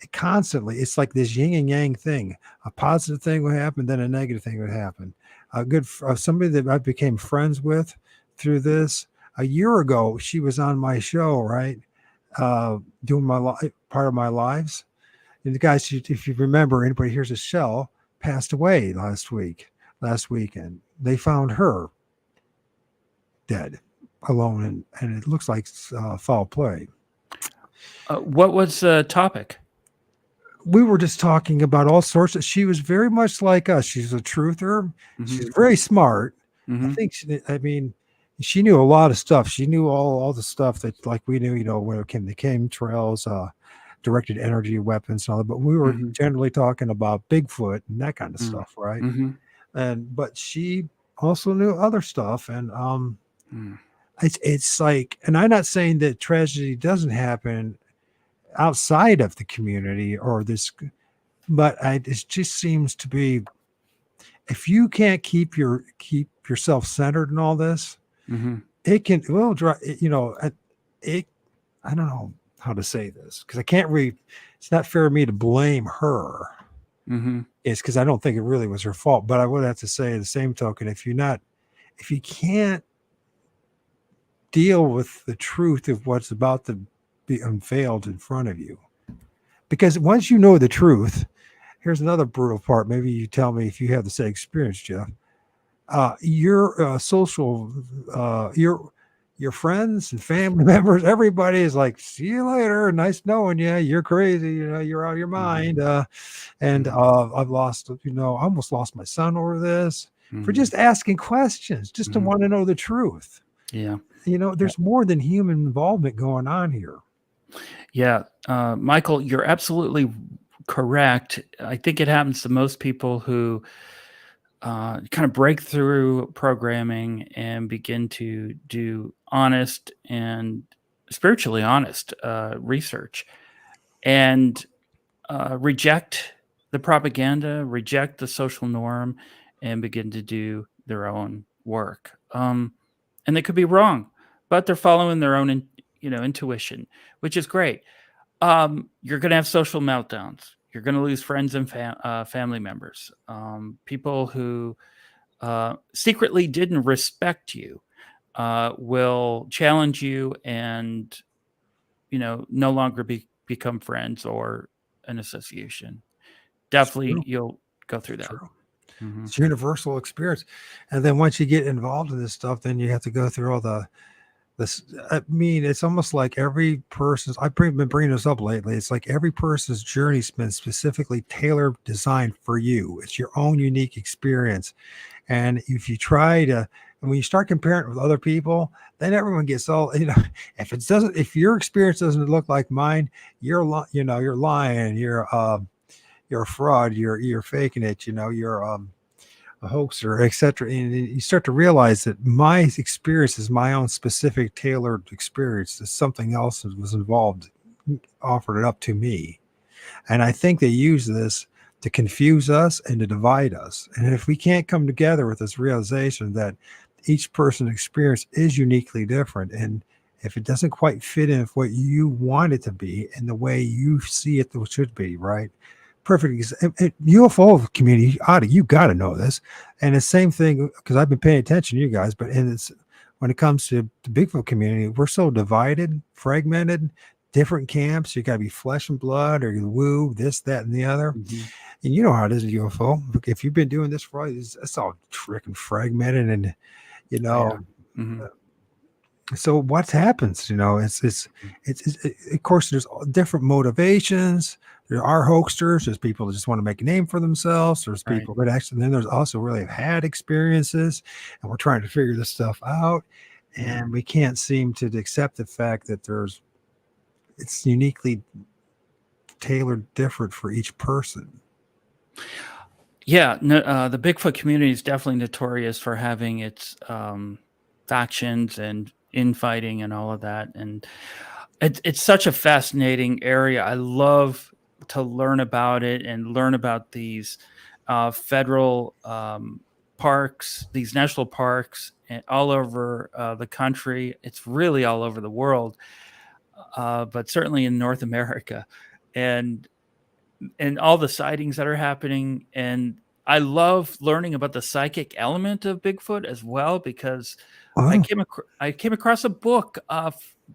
it's like this yin and yang thing. A positive thing would happen, then a negative thing would happen. Somebody that I became friends with through this a year ago, she was on my show, right? Doing part of my lives. And the guy, if you remember, anybody hears a shell, passed away last weekend. They found her dead, alone, and it looks like foul play. What was the topic? We were just talking about all sorts of. She was very much like us. She's a truther. She's very smart. I think. She knew a lot of stuff. She knew all the stuff that, like, we knew. When it came to chemtrails, directed energy weapons and all that, but we were generally talking about Bigfoot and that kind of stuff, right? But she also knew other stuff, and it's like, and I'm not saying that tragedy doesn't happen outside of the community or this, but it just seems to be, if you can't keep yourself centered in all this, it can I don't know how to say this, because I can't it's not fair to me to blame her. It's because I don't think it really was her fault, but I would have to say, the same token, if you can't deal with the truth of what's about to be unveiled in front of you, because once you know the truth, here's another brutal part. Maybe you tell me if you have the same experience, Jeff. Your social, your friends and family members, everybody is like, see you later, nice knowing you, you're crazy, you're out of your mind, and I've lost, I almost lost my son over this, for just asking questions, just to want to know the truth. There's more than human involvement going on here. Michael, you're absolutely correct. I think it happens to most people who kind of break through programming and begin to do honest and spiritually honest research, and reject the propaganda, reject the social norm, and begin to do their own work. And they could be wrong, but they're following their own, intuition, which is great. You're going to have social meltdowns. You're going to lose friends and family members. People who secretly didn't respect you will challenge you and, no longer become friends or an association. Definitely, you'll go through that. True. Mhm. It's universal experience. And then once you get involved in this stuff, then you have to go through all this. I mean, it's almost like every person's, I've been bringing this up lately. It's like every person's journey's been specifically tailored, designed for you. It's your own unique experience. And if you try to, and when you start comparing it with other people, then everyone gets all, if your experience doesn't look like mine, you're lying, you're a fraud, you're faking it, you're a hoaxer, etc. And you start to realize that my experience is my own specific tailored experience. That something else was involved, offered it up to me. And I think they use this to confuse us and to divide us. And if we can't come together with this realization that each person's experience is uniquely different, and if it doesn't quite fit in with what you want it to be and the way you see it should be, right? Perfect. UFO community, Oddie, you got to know this. And the same thing, because I've been paying attention to you guys, but when it comes to the Bigfoot community, we're so divided, fragmented, different camps. You got to be flesh and blood or you woo, this, that, and the other. Mm-hmm. And you know how it is in UFO. If you've been doing this for all, it's all freaking fragmented and, Mm-hmm. So what happens? It's of course there's different motivations. There are hoaxers. There's people that just want to make a name for themselves. There's people that actually, then there's also really have had experiences, and we're trying to figure this stuff out, and we can't seem to accept the fact that it's uniquely tailored, different for each person. Yeah, the Bigfoot community is definitely notorious for having its factions and infighting and all of that. And it's such a fascinating area. I love to learn about it and learn about these federal parks, these national parks all over the country. It's really all over the world, but certainly in North America. And all the sightings that are happening. And I love learning about the psychic element of Bigfoot as well, because I came across a book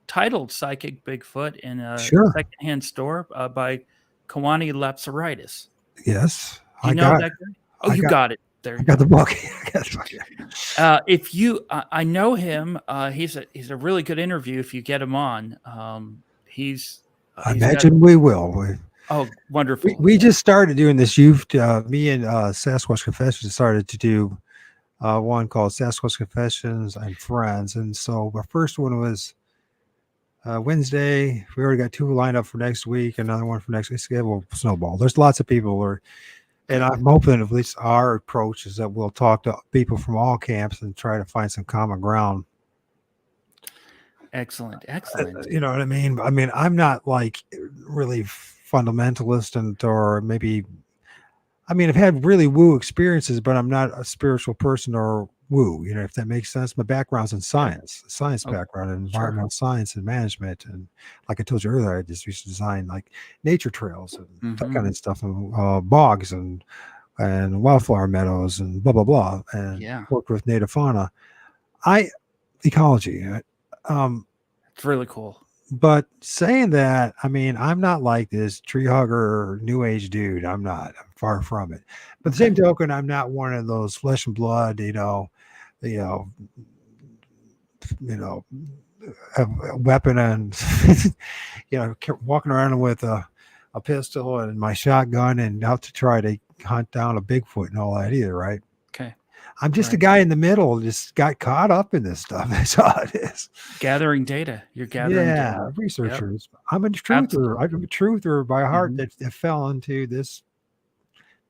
titled Psychic Bigfoot in a secondhand store by Kawani Lapsaritis. Yes. Do you know that guy? Oh, you got it. There you got the book. If you, I know him. He's a really good interview if you get him on. I imagine we will. Oh, wonderful. We just started doing this. Me and Sasquatch Confessions started to do one called Sasquatch Confessions and Friends. And so our first one was Wednesday. We already got 2 lined up for next week, another one for next week. We'll snowball. There's lots of people and I'm hoping at least our approach is that we'll talk to people from all camps and try to find some common ground. Excellent. You know what I mean? I mean, I'm not like really fundamentalist I've had really woo experiences, but I'm not a spiritual person or woo, if that makes sense. My background's in science background and environmental science and management. And like I told you earlier, I just used to design like nature trails and that kind of stuff, and bogs and wildflower meadows and blah, blah, blah. And worked with native fauna. Ecology. It's really cool. But saying that, I mean, I'm not like this tree hugger or new age dude. I'm not. I'm far from it. But the same token, I'm not one of those flesh and blood, have a weapon and walking around with a pistol and my shotgun and out to try to hunt down a Bigfoot and all that either, right? Okay. I'm just a guy in the middle, just got caught up in this stuff. That's all it is. Gathering data. You're gathering data. Researchers. Yep. I'm a truther. Absolutely. I'm a truther by heart that fell into this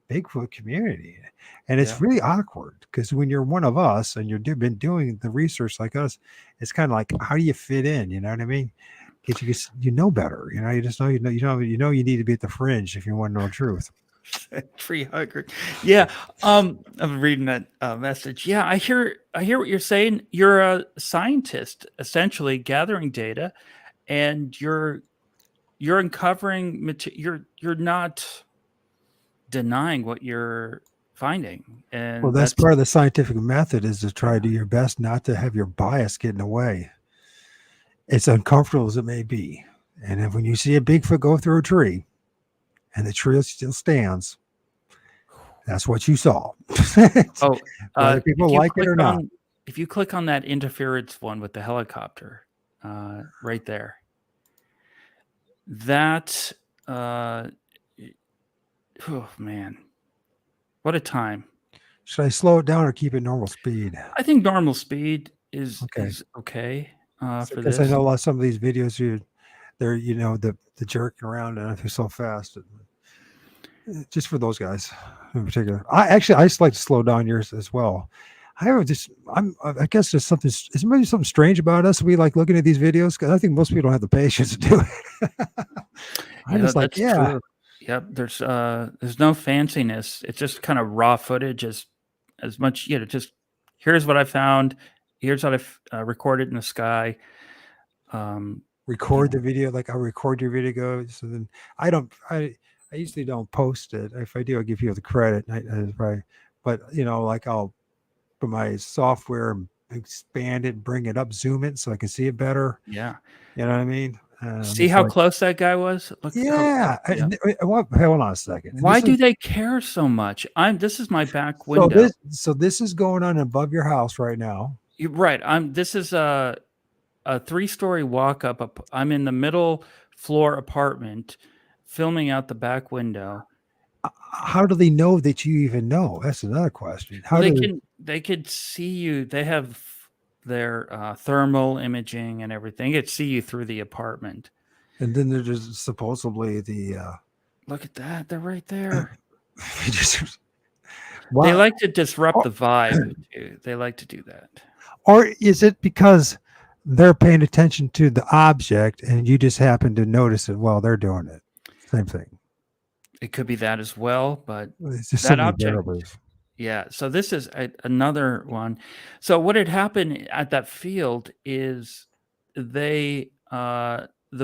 Bigfoot community. And it's really awkward because when you're one of us and you've been doing the research like us, it's kind of like, how do you fit in? You know what I mean? Because you know better. You just know you need to be at the fringe if you want to know the truth. Tree hugger. Yeah. I'm reading that message. Yeah, I hear what you're saying. You're a scientist, essentially gathering data, and you're uncovering you're not denying what you're finding, Well, and that's that's part of the scientific method is to try to do your best not to have your bias get in the way. It's uncomfortable as it may be. And if when you see a Bigfoot go through a tree and the tree still stands, that's what you saw. oh, Whether people like it or not. if you click on that interference one with the helicopter, right there, that oh man, what a time. Should I slow it down or keep it normal speed? I think normal speed is Okay. okay for Because this. I know some of these videos they're the jerking around and they're so fast. Just for those guys in particular. I just like to slow down yours as well. I guess there's something. Is there maybe something strange about us? We like looking at these videos because I think most people don't have the patience to do it. I'm just like, that's true. Yep. There's no fanciness. It's just kind of raw footage as much, just here's what I found. Here's what I've recorded in the sky. Record the video. Like I'll record your video. So then I usually don't post it. If I do, I'll give you the credit. But like I'll put my software and expand it, bring it up, zoom it so I can see it better. Yeah. You know what I mean? See how close that guy was? Look, hold on a second. Why do they care so much? This is my back window. So this is going on above your house right now. You're right. This is a 3-story walk up. I'm in the middle floor apartment filming out the back window. How do they know that you even know? That's another question. They could see you. They have their thermal imaging and everything. They could see you through the apartment. And then there's supposedly the look at that. They're right there. Wow. They like to disrupt the vibe. They like to do that. Or is it because they're paying attention to the object and you just happen to notice it while they're doing it? Same thing. It could be that as well, but it's just that object. Yeah. So this is another one. So what had happened at that field is the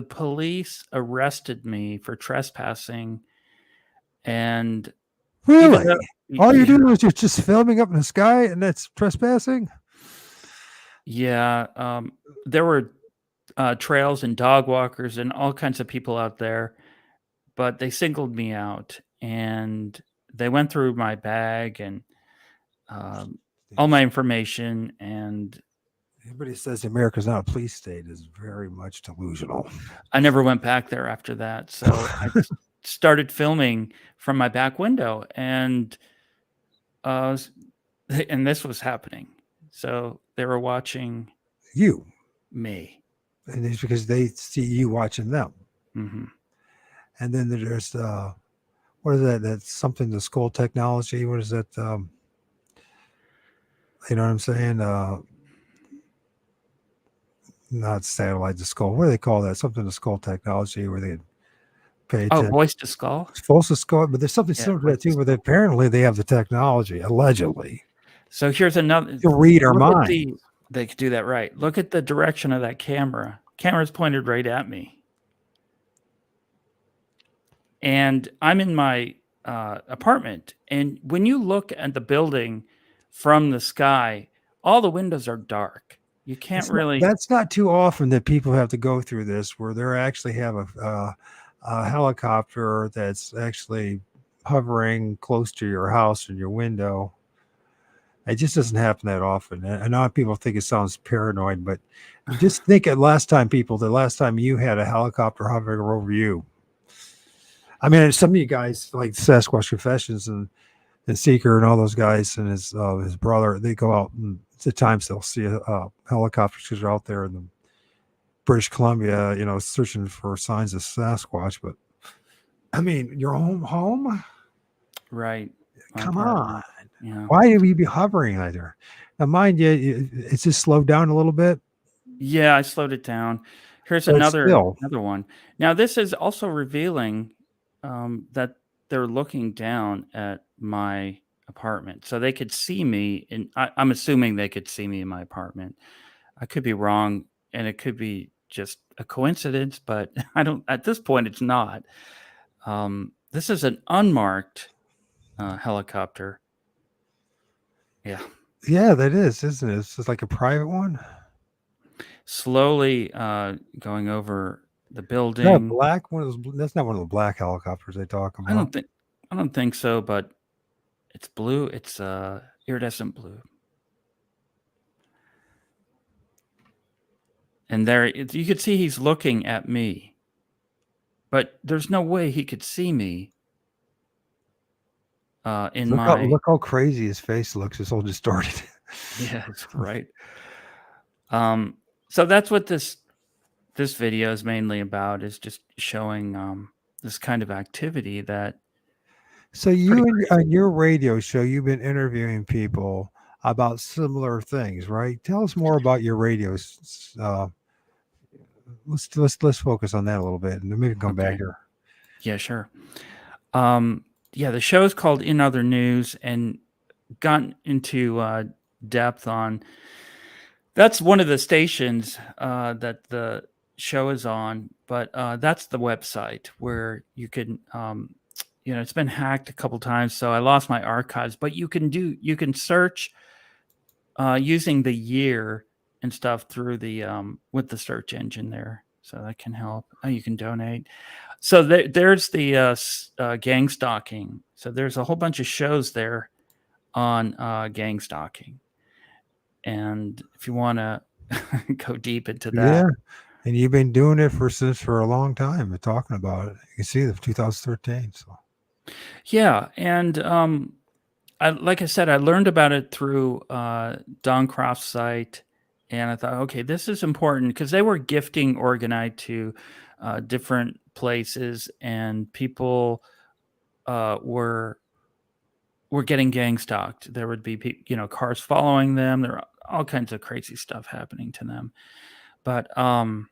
police arrested me for trespassing. And really, all you're doing is you're just filming up in the sky, and that's trespassing. Yeah. There were trails and dog walkers and all kinds of people out there, but they singled me out and they went through my bag and all my information. And anybody says America's not a police state is very much delusional. I never went back there after that. So I started filming from my back window, and this was happening. So they were watching me. And it's because they see you watching them. Mm-hmm. And then there's what is that? That's something, the skull technology. What is that? You know what I'm saying? Not satellite to skull. What do they call that? Something to skull technology where they pay attention. Voice to skull? Voice to skull. But there's something similar to that too, where apparently they have the technology, allegedly. So here's another. To read our mind. They could do that, right. Look at the direction of that camera. Camera's pointed right at me. And I'm in my apartment. And when you look at the building from the sky, all the windows are dark. You can't That's not too often that people have to go through this, where they actually have a helicopter that's actually hovering close to your house and your window. It just doesn't happen that often. I know people think it sounds paranoid, but just think the last time you had a helicopter hovering over you. I mean, some of you guys like Sasquatch Confessions and Seeker and all those guys and his brother, they go out and at times they'll see a helicopter because they're out there in the British Columbia, searching for signs of Sasquatch. But I mean, your home, right? Come on. Yeah. Why would you be hovering either? Now, mind you, it's just slowed down a little bit. Yeah, I slowed it down. Here's another one. Now, this is also revealing that they're looking down at my apartment, so they could see me, and I'm assuming they could see me in my apartment. I could be wrong, and it could be just a coincidence, but I don't. At this point, it's not. This is an unmarked helicopter. Yeah, Yeah, that is, isn't it? It's just like a private one. slowly going over the Is that a building. black one of those? That's not one of the black helicopters they talk I about. don't think so, but it's blue. It's iridescent blue. And there, you could see he's looking at me, but there's no way he could see me in my. Look how crazy his face looks. It's all distorted. Yes, right. So that's what this video is mainly about, is just showing this kind of activity that. So you on your radio show, you've been interviewing people about similar things, right? Tell us more about your radios. Let's focus on that a little bit, and then we can come back here. Yeah, sure. Yeah, the show is called In Other News, and gotten into depth on. That's one of the stations that the show is on, but that's the website where you can. It's been hacked a couple times, so I lost my archives. But you can search using the year and stuff through the with the search engine there, so that can help. You can donate. So there's the gang stalking. So there's a whole bunch of shows there on gang stalking, and if you want to go deep into that, yeah. And you've been doing it for a long time. We're talking about it. You can see the 2013. So yeah, and like I said, I learned about it through Don Croft's site, and I thought, okay, this is important, because they were gifting Organite to different places, and people were getting gang stalked. There would be cars following them. There were all kinds of crazy stuff happening to them. But I've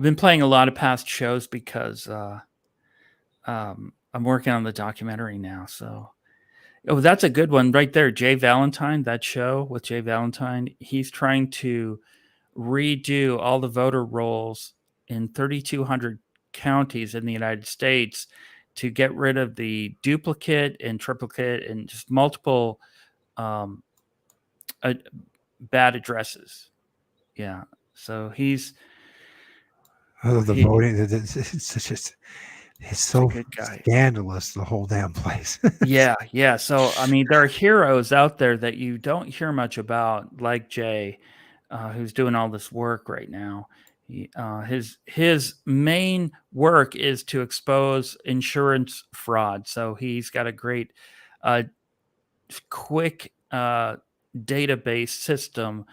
been playing a lot of past shows because I'm working on the documentary now. So, that's a good one right there. Jay Valentine, that show with Jay Valentine, he's trying to redo all the voter rolls in 3,200 counties in the United States to get rid of the duplicate and triplicate and just multiple bad addresses. Yeah. So he's the voting, it's so scandalous, the whole damn place. Yeah. So I mean, there are heroes out there that you don't hear much about, like Jay, who's doing all this work right now. His main work is to expose insurance fraud. So he's got a great, quick database system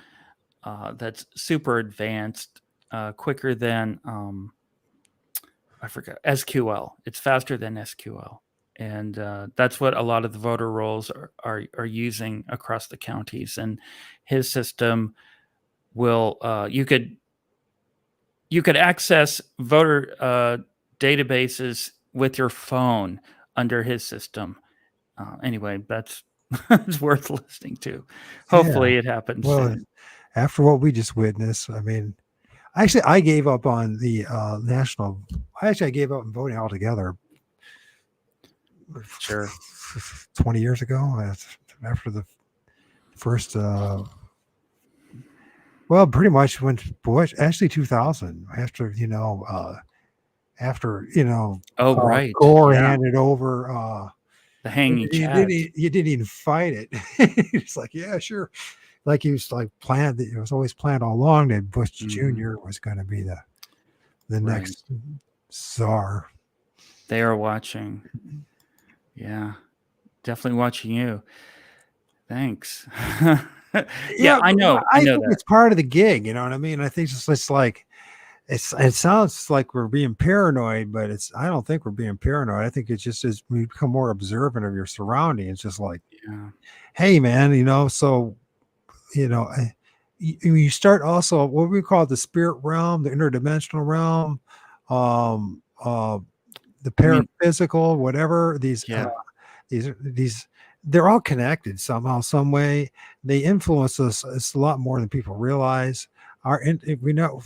that's super advanced, quicker than I forgot SQL. It's faster than SQL, and that's what a lot of the voter rolls are using across the counties. And his system will you could access voter databases with your phone under his system. Anyway, that's it's worth listening to. Hopefully, it happens soon. After what we just witnessed, I mean, actually, I gave up on the national. I gave up on voting altogether. Sure. 20 years ago, after the first. Well, pretty much when Bush, actually 2000, after Oh, right. Gore handed over the hanging Chad. You didn't even fight it. It's like, yeah, sure. Like he was like planned. It was always planned all along that Bush Jr. was going to be the next czar. They are watching. Yeah, definitely watching you. Thanks. Yeah, I know. I know think it's part of the gig. You know what I mean? I think it's like it sounds like we're being paranoid, but I don't think we're being paranoid. I think it's just as we become more observant of your surroundings. It's just like, hey, man, so you start also what we call the spirit realm, the interdimensional realm, the I mean, paraphysical, whatever yeah, these they're all connected somehow, some way. They influence us. It's a lot more than people realize. We know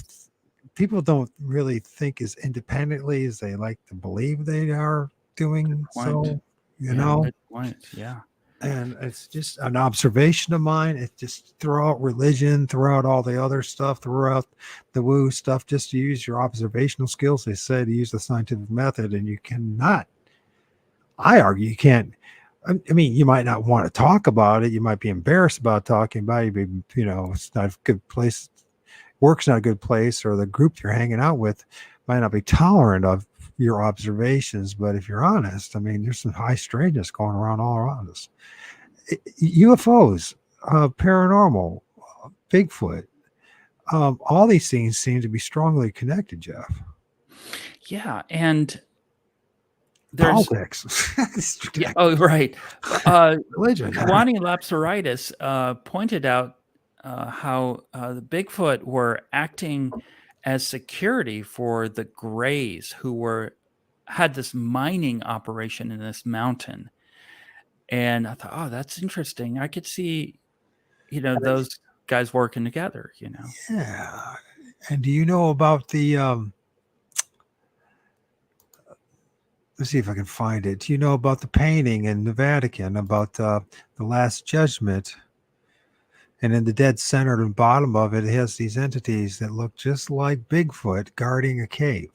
people don't really think as independently as they like to believe they are doing. point. So, you Yeah, know, good point. Yeah. and it's just an observation of mine. It's just throughout religion, throughout all the other stuff, throughout the woo stuff, just to use your observational skills. They say to use the scientific method, and you cannot. I argue you can't. I mean, you might not want to talk about it. You might be embarrassed about talking about it. It's not a good place. Work's not a good place, or the group you're hanging out with might not be tolerant of your observations. But if you're honest, I mean, there's some high strangeness going around all around us. UFOs, paranormal, Bigfoot, all these things seem to be strongly connected, Jeff. Yeah. And there's, Politics. yeah, oh, right. Religion. Kwani Lapsaritis pointed out how the Bigfoot were acting as security for the Greys who had this mining operation in this mountain. And I thought, oh, that's interesting. I could see, those guys working together, Yeah. And do you know about the let's see if I can find it. Do you know about the painting in the Vatican about the Last Judgment? And in the dead center and bottom of it, it has these entities that look just like Bigfoot guarding a cave.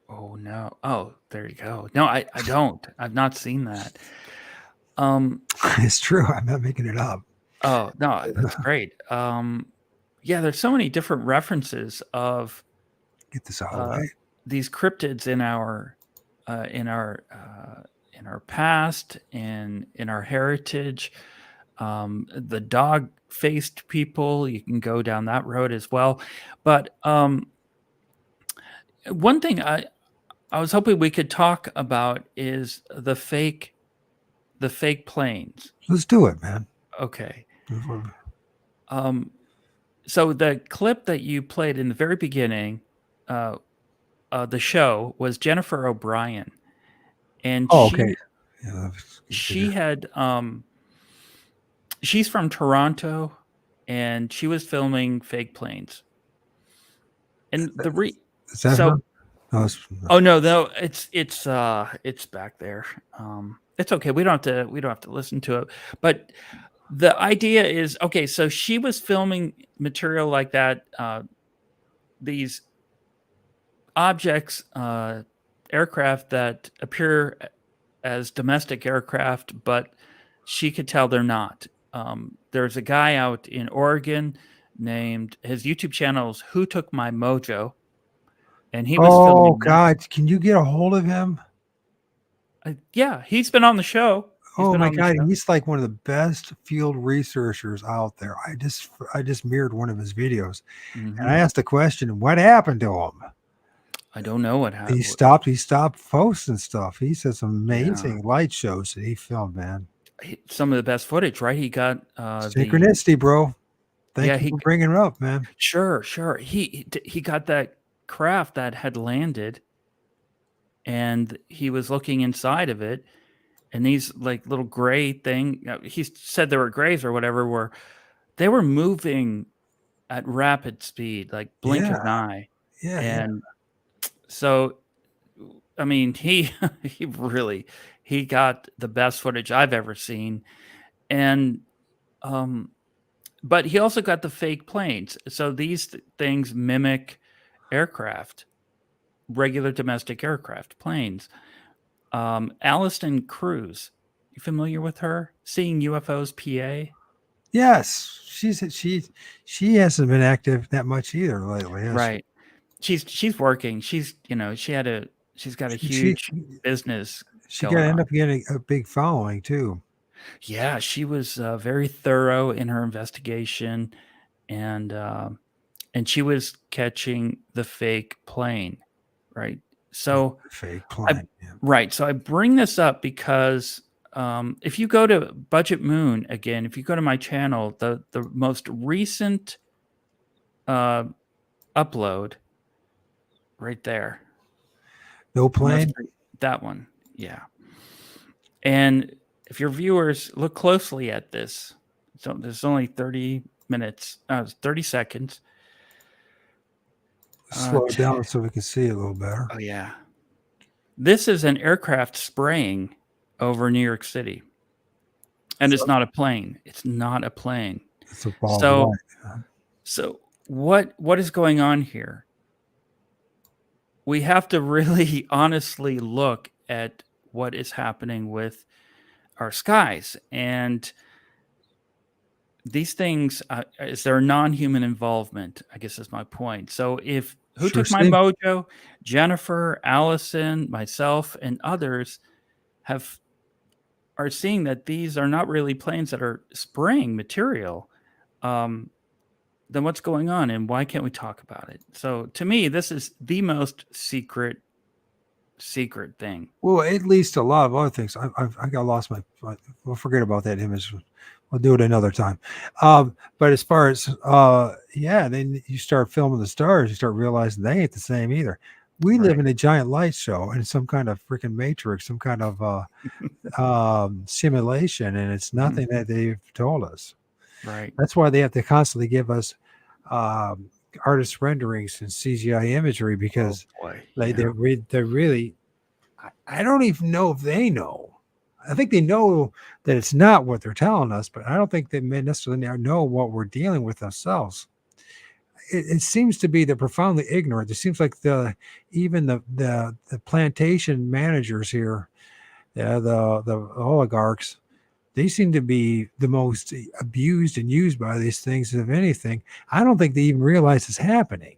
Oh no. Oh, there you go. No, I don't. I've not seen that. It's true. I'm not making it up. Oh no, that's great. Yeah, there's so many different references of Get this out of the way. these cryptids in our past and in our heritage. The dog-faced people, you can go down that road as well. But one thing I was hoping we could talk about is the fake planes. Let's do it, man. Okay. So the clip that you played in the very beginning, the show was Jennifer O'Brien, and okay. she had she's from Toronto, and she was filming fake planes. And is that her? No, oh no, it's back there. It's okay. We don't have to listen to it. But the idea is, okay, so she was filming material like that, these objects, aircraft that appear as domestic aircraft, but she could tell they're not. There's a guy out in Oregon named, his YouTube channel is Who Took My Mojo, and he was filming. Oh God, can you get a hold of him? Yeah, he's been on the show. Oh my God, he's like one of the best field researchers out there. I just mirrored one of his videos, and I asked the question, "What happened to him?" I don't know what happened. He stopped posting stuff. He said some amazing light shows that he filmed, man. Some of the best footage, right? He got synchronicity, bro. Thank you for bringing it up, man. Sure. He got that craft that had landed, and he was looking inside of it, and these like little gray thing. He said there were grays or whatever. They were moving at rapid speed, like blink of an eye. Yeah. And so, I mean, he got the best footage I've ever seen, and but he also got the fake planes. So these things mimic aircraft, regular domestic aircraft, planes. Alliston Cruz, you familiar with her? Seeing UFOs PA? Yes, she hasn't been active that much either lately. Right. She's working. She's got a huge business. She got to end up getting a big following too. Yeah, she was very thorough in her investigation, and she was catching the fake plane, right? So fake plane, right. So I bring this up because if you go to Budgetmoon again, if you go to my channel, the most recent upload, right there. No plane. That one. Yeah. And if your viewers look closely at this, so there's only 30 minutes, 30 seconds. Slow it down so we can see it a little better. Oh, yeah. This is an aircraft spraying over New York City. And it's not a plane. It's not a plane. It's a ball of light. So what is going on here? We have to really honestly look at what is happening with our skies. And these things, is there non-human involvement? I guess is my point. So if who Sure took my seems- mojo? Jennifer, Allison, myself, and others are seeing that these are not really planes that are spraying material. Then what's going on, and why can't we talk about it? So to me, this is the most secret thing. Well, at least a lot of other things. I got lost my. We'll forget about that image. We'll do it another time. But as far as then you start filming the stars, you start realizing they ain't the same either. We live in a giant light show and some kind of freaking matrix, some kind of simulation, and it's nothing that they've told us. Right. That's why they have to constantly give us artist renderings and CGI imagery, because they're really. I don't even know if they know. I think they know that it's not what they're telling us, but I don't think they may necessarily know what we're dealing with ourselves. It seems to be they're profoundly ignorant. It seems like even the plantation managers here, the oligarchs, they seem to be the most abused and used by these things. If anything, I don't think they even realize it's happening.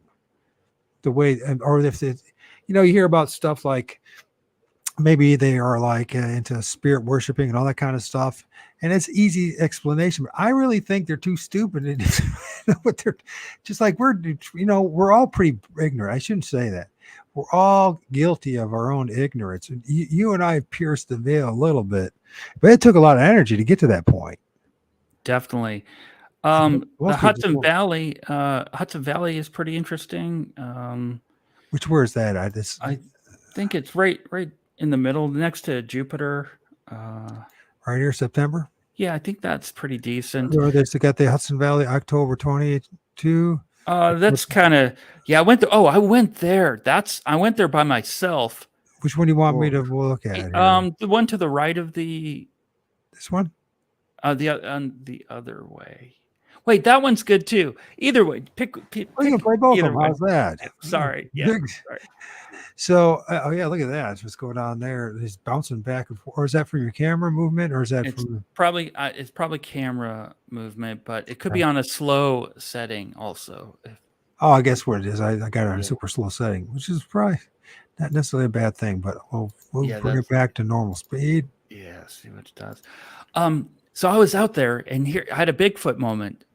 The way, or if it, you hear about stuff like maybe they are like into spirit worshiping and all that kind of stuff, and it's easy explanation. But I really think they're too stupid. But they're just like we're all pretty ignorant. I shouldn't say that. We're all guilty of our own ignorance. You and I have pierced the veil a little bit, but it took a lot of energy to get to that point. Definitely. The Hudson Valley is pretty interesting. Where is that? I think it's right in the middle, next to Jupiter. Right here, September. Yeah, I think that's pretty decent. They got the Hudson Valley, October 22. That's kind of I went there. Oh, I went there. I went there by myself. Which one do you want me to look at? The one to the right of this one. The other way. Wait, that one's good too. Either way, pick you can play both of them. How's that? Sorry. Yeah. Sorry. So, look at that. It's what's going on there. It's bouncing back and forth. Or is that from your camera movement, or is that from? It's probably camera movement, but it could be on a slow setting also. Oh, I guess what it is. I got it on a super slow setting, which is probably not necessarily a bad thing, but we'll bring it back to normal speed. Yeah, see what it does. So I was out there, and here I had a Bigfoot moment.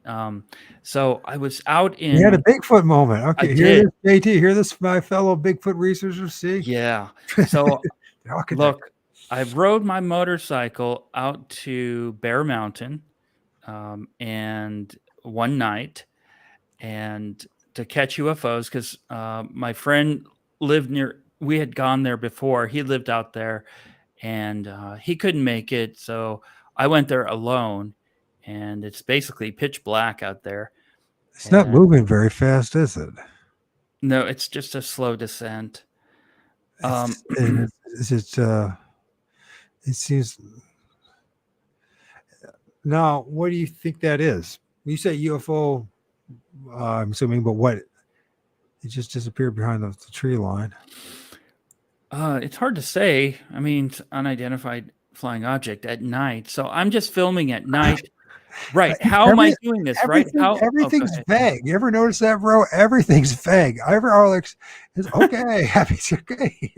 So I was out in. You had a Bigfoot moment. Okay, this, JT. Hear this, my fellow Bigfoot researchers. See? Yeah. So look, I rode my motorcycle out to Bear Mountain, and one night, and to catch UFOs because my friend lived near. We had gone there before. He lived out there, and he couldn't make it, so I went there alone. And it's basically pitch black out there. It's not moving very fast, is it? No, it's just a slow descent. It seems. Now, what do you think that is? You say UFO, I'm assuming, but what? It just disappeared behind the tree line. It's hard to say. I mean, it's unidentified flying object at night. So I'm just filming at night. Right. How am I doing this? Right. Everything's vague. You ever notice that, bro? Everything's vague. Alex is okay. It's okay.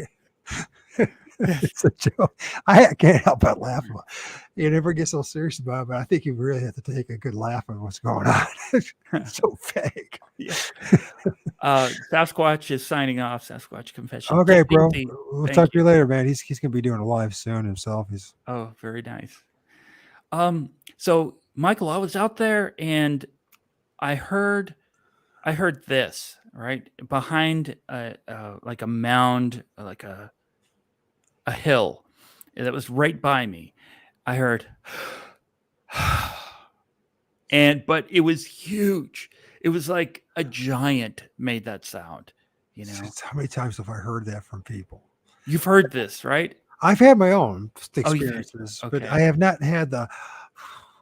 It's a joke. I can't help but laugh. You never get so serious about it, but I think you really have to take a good laugh at what's going on. It's so vague. Yeah. Sasquatch is signing off. Sasquatch confession. Okay, bro. We'll talk to you later, man. He's gonna be doing a live soon himself. Very nice. So Michael, I was out there and I heard this right behind like a mound, like a a hill that was right by me. I heard, but it was huge. It was like a giant made that sound. You know, How many times have I heard that from people? you've heard this, right? I've had my own Oh, you've had, experiences, but I okay. have not had the.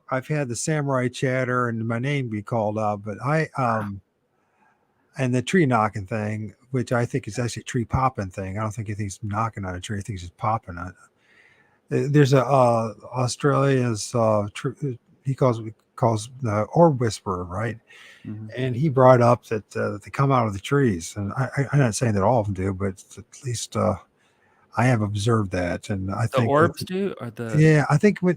I've had the samurai chatter and my name be called out, but and the tree knocking thing, which I think is actually a tree popping thing. I don't think he thinks knocking on a tree. I think he's just popping on it. There's a Australia's he calls the orb whisperer, right? Mhm. And he brought up that they come out of the trees, and I'm not saying that all of them do, but at least I have observed that, and I The think orbs do, or the yeah, I think what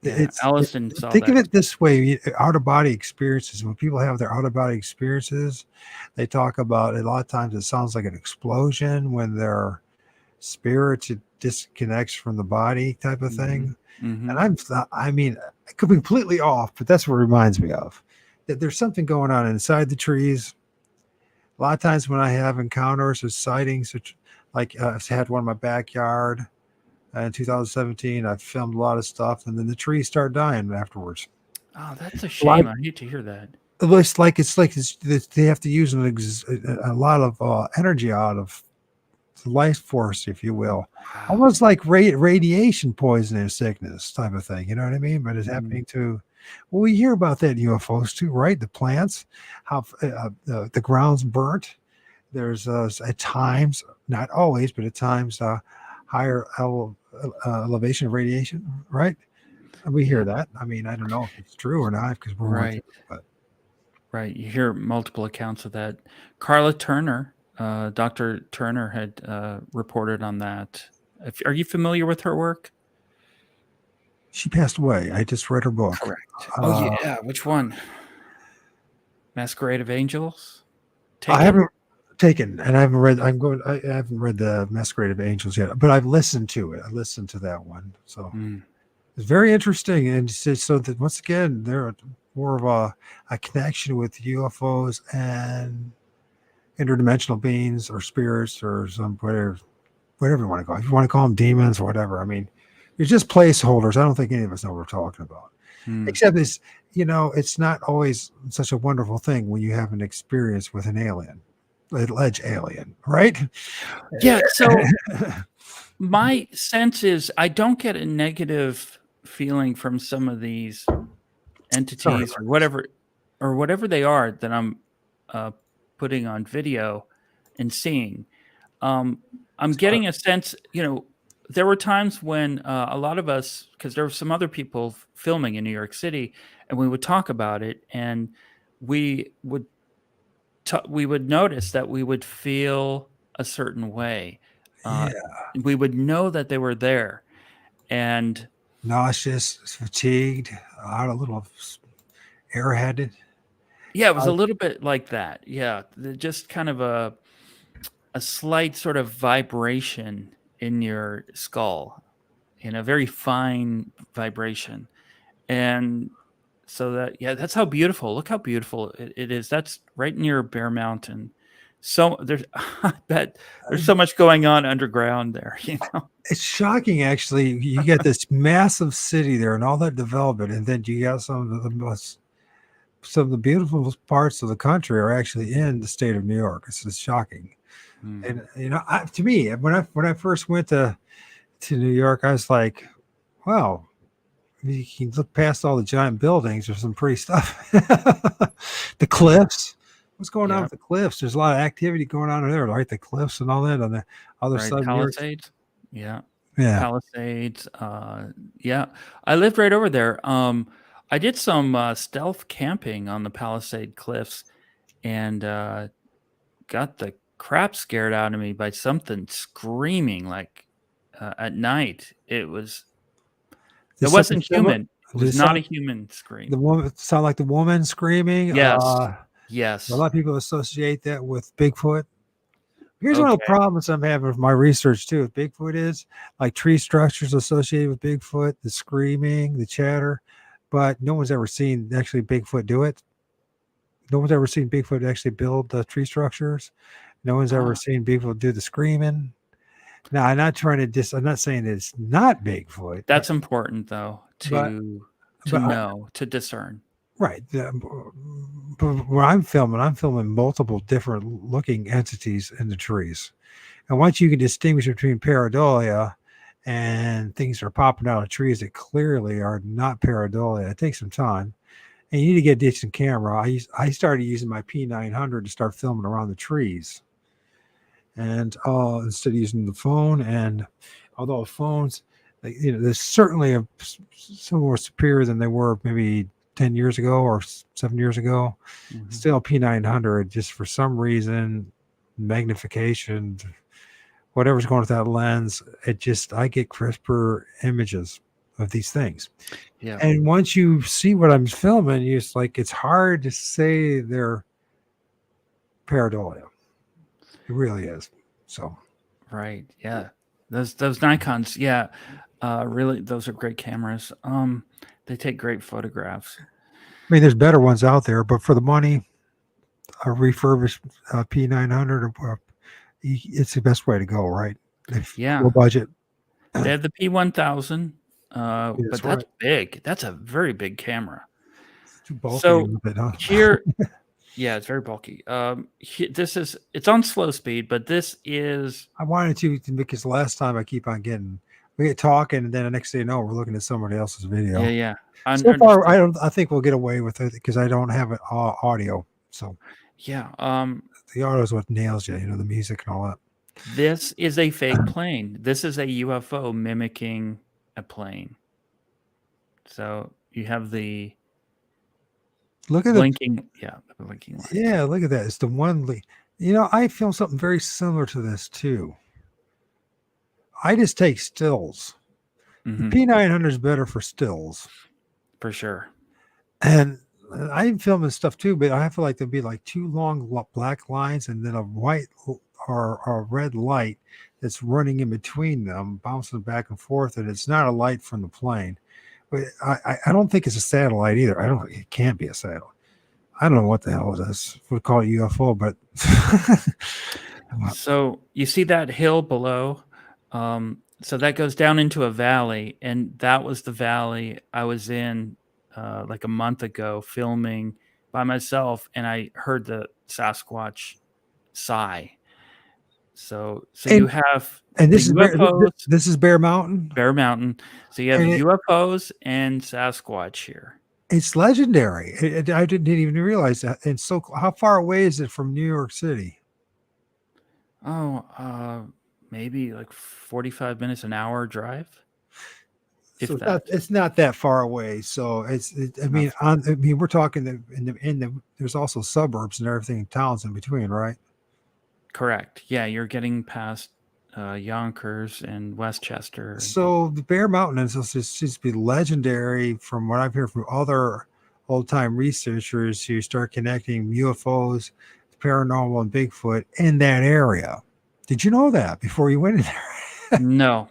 yeah. Allison saw think of that. it this way: out of body experiences. When people have their out of body experiences, they talk about a lot of times it sounds like an explosion when their spirit disconnects from the body, type of thing. Mm-hmm. And I mean, I could be completely off, but that's what it reminds me of. That there's something going on inside the trees. A lot of times when I have encounters or sightings, like I've had one in my backyard in 2017. I filmed a lot of stuff, and then the trees start dying afterwards. Oh, that's a A lot shame. of, I hate to hear that. they have to use a lot of energy out of the life force, if you will, Wow. almost like radiation poisoning sickness type of thing. You know what I mean? But it's happening to. Well, we hear about that in UFOs too, right? The plants, how the ground's burnt. There's at times, not always, but at times, higher elevation of radiation, right? We hear that. I mean, I don't know if it's true or not because we're Right. but Right. You hear multiple accounts of that. Carla Turner, Dr. Turner had reported on that. Are you familiar with her work? she passed away. I just read her book. Correct. Oh, yeah. Which one? Masquerade of Angels? I haven't taken, and I haven't read. I haven't read the Masquerade of Angels yet, but I've listened to it. I listened to that one, so it's very interesting. And so that once again, there are more of a connection with UFOs and interdimensional beings or spirits or some whatever you want to call it. If you want to call them demons or whatever, I mean, you're just placeholders. I don't think any of us know what we're talking about. Except it's not always such a wonderful thing when you have an experience with an alien, alleged alien, right? Yeah. So my sense is I don't get a negative feeling from some of these entities or whatever they are that I'm putting on video and seeing. I'm getting a sense, there were times when a lot of us, because there were some other people filming in New York City, and we would talk about it, and we would notice that we would feel a certain way. We would know that they were there, and nauseous, fatigued, out a little airheaded. yeah, it was a little bit like that. Yeah, just kind of a slight sort of vibration in your skull, a very fine vibration. And so that's how beautiful. Look how beautiful it is. That's right near Bear Mountain. So I bet there's so much going on underground there. It's shocking, actually. You get this massive city there and all that development, and then you got some of the beautiful parts of the country are actually in the state of New York. It's just shocking. And to me, when I first went to New York, I was like, wow. You can look past all the giant buildings. There's some pretty stuff. The cliffs. What's going on with the cliffs? There's a lot of activity going on there, right? The cliffs and all that on the other side. Palisades. Yeah. Palisades. Yeah. I lived right over there. I did some stealth camping on the Palisade cliffs and got the crap scared out of me by something screaming like at night. It wasn't human. It was not a human scream. The woman sound like the woman screaming. Yes. Yes. A lot of people associate that with Bigfoot. Here's one of the problems I'm having with my research too with Bigfoot is like tree structures associated with Bigfoot, the screaming, the chatter, but no one's ever seen actually Bigfoot do it. No one's ever seen Bigfoot actually build the tree structures. No one's ever seen Bigfoot do the screaming. Now, I'm not trying to I'm not saying it's not Bigfoot. That's important, though, but to but I, know, to discern. right. But where I'm filming multiple different looking entities in the trees. And once you can distinguish between pareidolia and things that are popping out of trees that clearly are not pareidolia, it takes some time. And you need to get a decent camera. I started using my P900 to start filming around the trees, and instead of using the phone. And although phones, they're certainly some more superior than they were maybe 10 years ago or 7 years ago. Still P900, just for some reason, magnification, whatever's going with that lens, I get crisper images of these things. Yeah. And once you see what I'm filming, it's hard to say they're pareidolia. It really is. So Right. Yeah. Those Nikons, yeah. Really, those are great cameras. They take great photographs. I mean, there's better ones out there, but for the money, a refurbished P900, it's the best way to go, right? Low budget. They have the P1000, but That's that's big. That's a very big camera. It's too bulky a So little bit, huh? here, yeah, it's very bulky. It's on slow speed, but this is. I wanted to because last time we get talking, and then the next thing you know, we're looking at somebody else's video. Yeah. So far, I think we'll get away with it because I don't have audio. So yeah, the audio is what nails you, the music and all that. This is a fake plane. This is a UFO mimicking a plane. So you have the blinking, the blinking light. Yeah, look at that. It's the one. I filmed something very similar to this too. I just take stills. The P900 is better for stills, for sure. And I'm filming stuff too, but I feel like there'd be like two long black lines and then a white or a red light that's running in between them, bouncing back and forth, and it's not a light from the plane. But I don't think it's a satellite either. It can't be a satellite. I don't know what the hell it is. We'll call it UFO, but so you see that hill below. So that goes down into a valley, and that was the valley I was in like a month ago filming by myself, and I heard the Sasquatch sigh. So you have this is Bear Mountain. Bear Mountain. So you have UFOs and Sasquatch here. It's legendary. I didn't even realize that. And so, how far away is it from New York City? Oh, maybe like 45 minutes, an hour drive. It's not that far away. So we're talking there's also suburbs and everything, towns in between, right? Correct. Yeah, you're getting past Yonkers and Westchester. So the Bear Mountain seems to be legendary from what I've heard from other old-time researchers who start connecting UFOs, paranormal, and Bigfoot in that area. Did you know that before you went in there? No.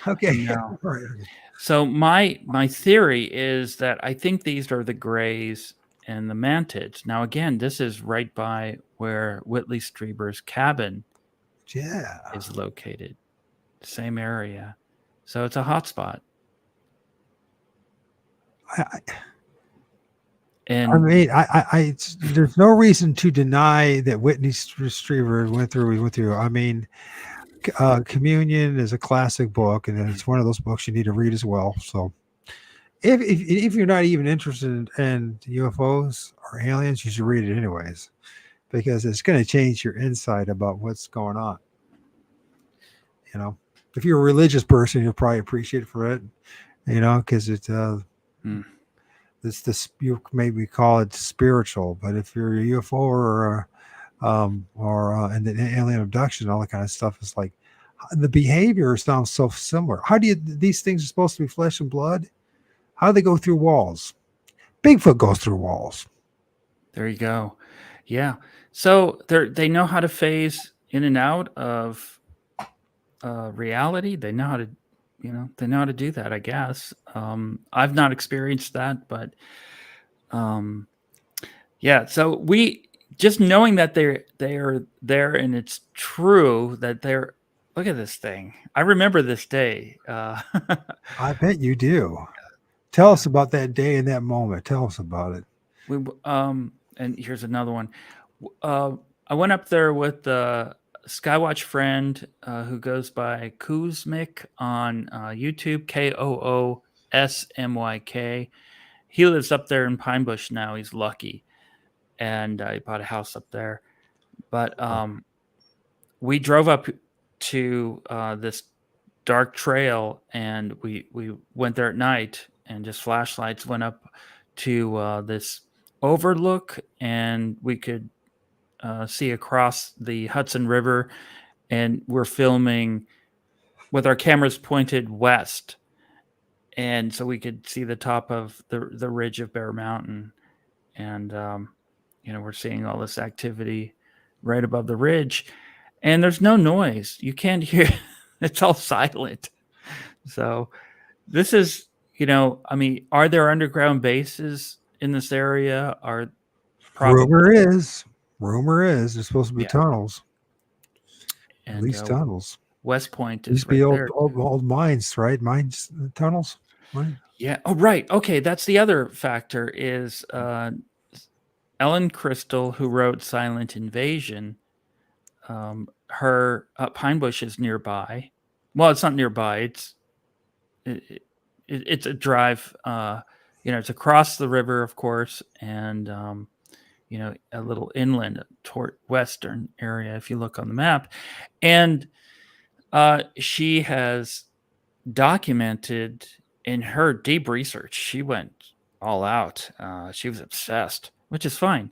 Okay. No. Right. So my theory is that I think these are the grays and the mantids. Now, again, this is right by where Whitley Strieber's cabin is located. Same area. So it's a hot spot. There's no reason to deny that Whitney Strieber went through. I mean, Communion is a classic book, and it's one of those books you need to read as well. So if you're not even interested in UFOs or aliens, you should read it anyways, because it's going to change your insight about what's going on. If you're a religious person, you'll probably appreciate it for it, because it's this you maybe call it spiritual. But if you're a UFO or and the alien abduction, all that kind of stuff, is like the behavior sounds so similar. These things are supposed to be flesh and blood? How do they go through walls? Bigfoot goes through walls. There you go. Yeah. So they know how to phase in and out of reality. They know how to, they know how to do that, I guess. I've not experienced that, but yeah. So we just knowing that they are there, and it's true that they're Look at this thing. I remember this day. I bet you do. Tell us about that day and that moment. Tell us about it. And here's another one. I went up there with the Skywatch friend who goes by Koosmyk on YouTube, KOOSMYK. He lives up there in Pine Bush now. He's lucky, and he bought a house up there. But we drove up to this dark trail, and we went there at night, and just flashlights went up to this overlook, and we could see across the Hudson River, and we're filming with our cameras pointed west, and so we could see the top of the ridge of Bear Mountain, and we're seeing all this activity right above the ridge, and there's no noise. You can't hear. It's all silent. So this is, are there underground bases in this area? Are probably Rumor is there's supposed to be tunnels. And, at least tunnels. West Point is right there. Old mines, right? Mines, tunnels. Right? Yeah. Oh, right. Okay. That's the other factor is Ellen Crystal, who wrote Silent Invasion. Her Pine Bush is nearby. Well, it's not nearby. It's a drive. It's across the river, of course, and a little inland toward western area if you look on the map. And she has documented in her deep research. She went all out. She was obsessed, which is fine.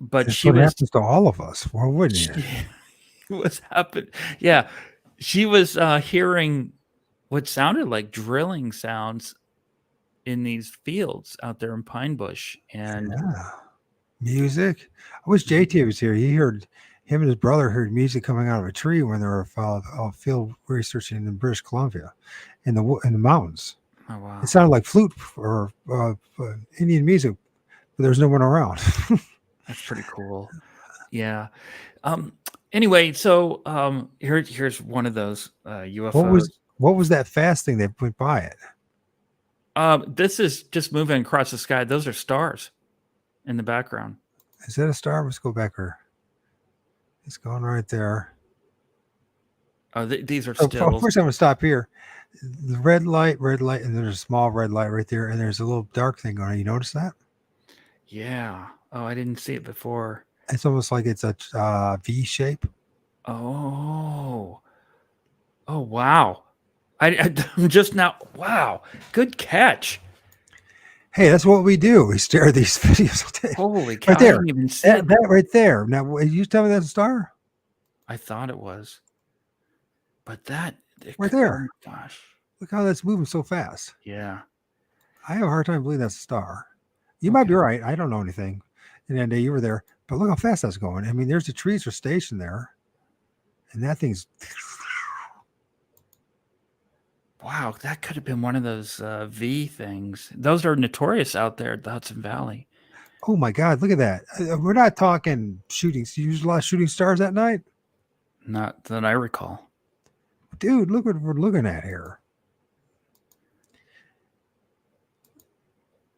But that's what happens to all of us. Why wouldn't you? What's happened? Yeah, she was hearing what sounded like drilling sounds in these fields out there in Pine Bush, and music. I wish JT was here. Him and his brother heard music coming out of a tree when they were field researching in British Columbia, in the mountains. Oh wow! It sounded like flute or Indian music, but there's no one around. That's pretty cool. Yeah. Anyway, so here's one of those UFOs. What was that fast thing that went by it? This is just moving across the sky. Those are stars in the background. Is that a star? Let's go back here. It's going right there. Oh, these are stills. First, I'm going to stop here. The red light, and there's a small red light right there, and there's a little dark thing going on. You notice that? Yeah. Oh, I didn't see it before. It's almost like it's a V shape. Oh, wow. I'm just now. Wow. Good catch. Hey, that's what we do. We stare at these videos all day. Holy cow. Right there. I didn't even see that right there. Now, you tell me that's a star? I thought it was. But that. Right there. Oh, gosh. Look how that's moving so fast. Yeah. I have a hard time believing that's a star. You might be right. I don't know anything. And that day you were there. But look how fast that's going. I mean, there's the trees are stationed there. And that thing's... Wow, that could have been one of those V things. Those are notorious out there at the Hudson Valley. Oh my God, look at that. We're not talking shootings. You use a lot of shooting stars that night? Not that I recall. Dude, look what we're looking at here.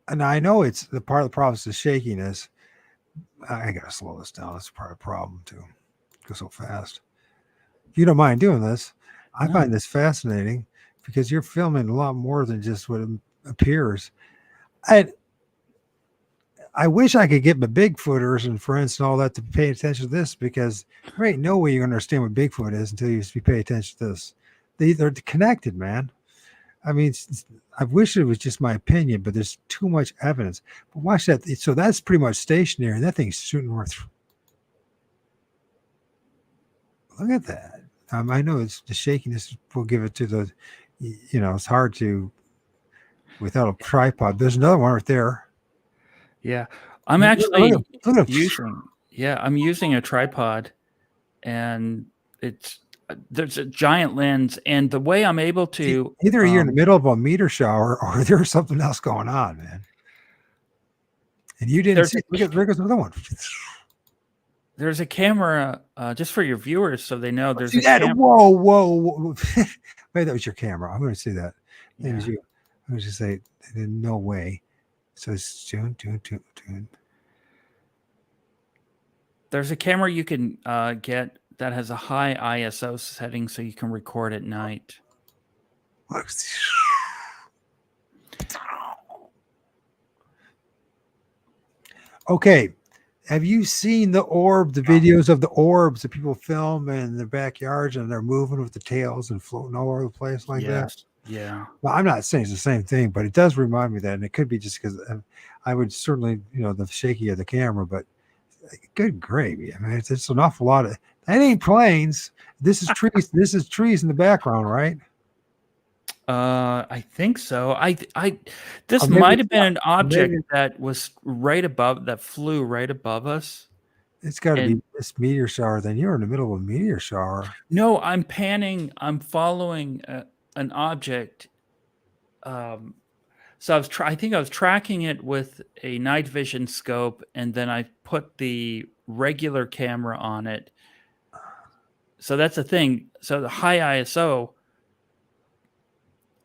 And I know it's the part of the problem is the shakiness. I got to slow this down. That's part of the problem too. Go so fast. If you don't mind doing this, I find this fascinating because you're filming a lot more than just what appears. I wish I could get my Bigfooters and friends and all that to pay attention to this because there ain't no way you're going to understand what Bigfoot is until you pay attention to this. They're connected, man. I mean, I wish it was just my opinion, but there's too much evidence. But watch that. So that's pretty much stationary, and that thing's shooting north. Look at that. I know it's the shakiness will give it to the, it's hard to, without a tripod. There's another one right there. Yeah. I'm actually I'm using a tripod, and there's a giant lens, and the way I'm able to either you're in the middle of a meteor shower or there's something else going on, man. And you didn't see. There goes another one. There's a camera, just for your viewers, so they know. There's See a that? camera. Whoa. Wait, that was your camera. I'm going to see that. That was Yeah. you. I'm going to say, no way. So it's June. There's a camera you can get that has a high ISO setting, so you can record at night. Okay. Have you seen the videos of the orbs that people film in their backyards and they're moving with the tails and floating all over the place like that? Yes. Yeah. Well, I'm not saying it's the same thing, but it does remind me of that. And it could be just because I would certainly, the shaky of the camera, but good gravy. I mean, it's an awful lot of that ain't planes. This is trees. This is trees in the background, right? I think so. This Or maybe might it's have been an object maybe that flew right above us. it's got to be And this meteor shower. Then you're in the middle of a meteor shower. no, I'm following an object. So I think I was tracking it with a night vision scope, and then I put the regular camera on it. So that's the thing. So the high ISO,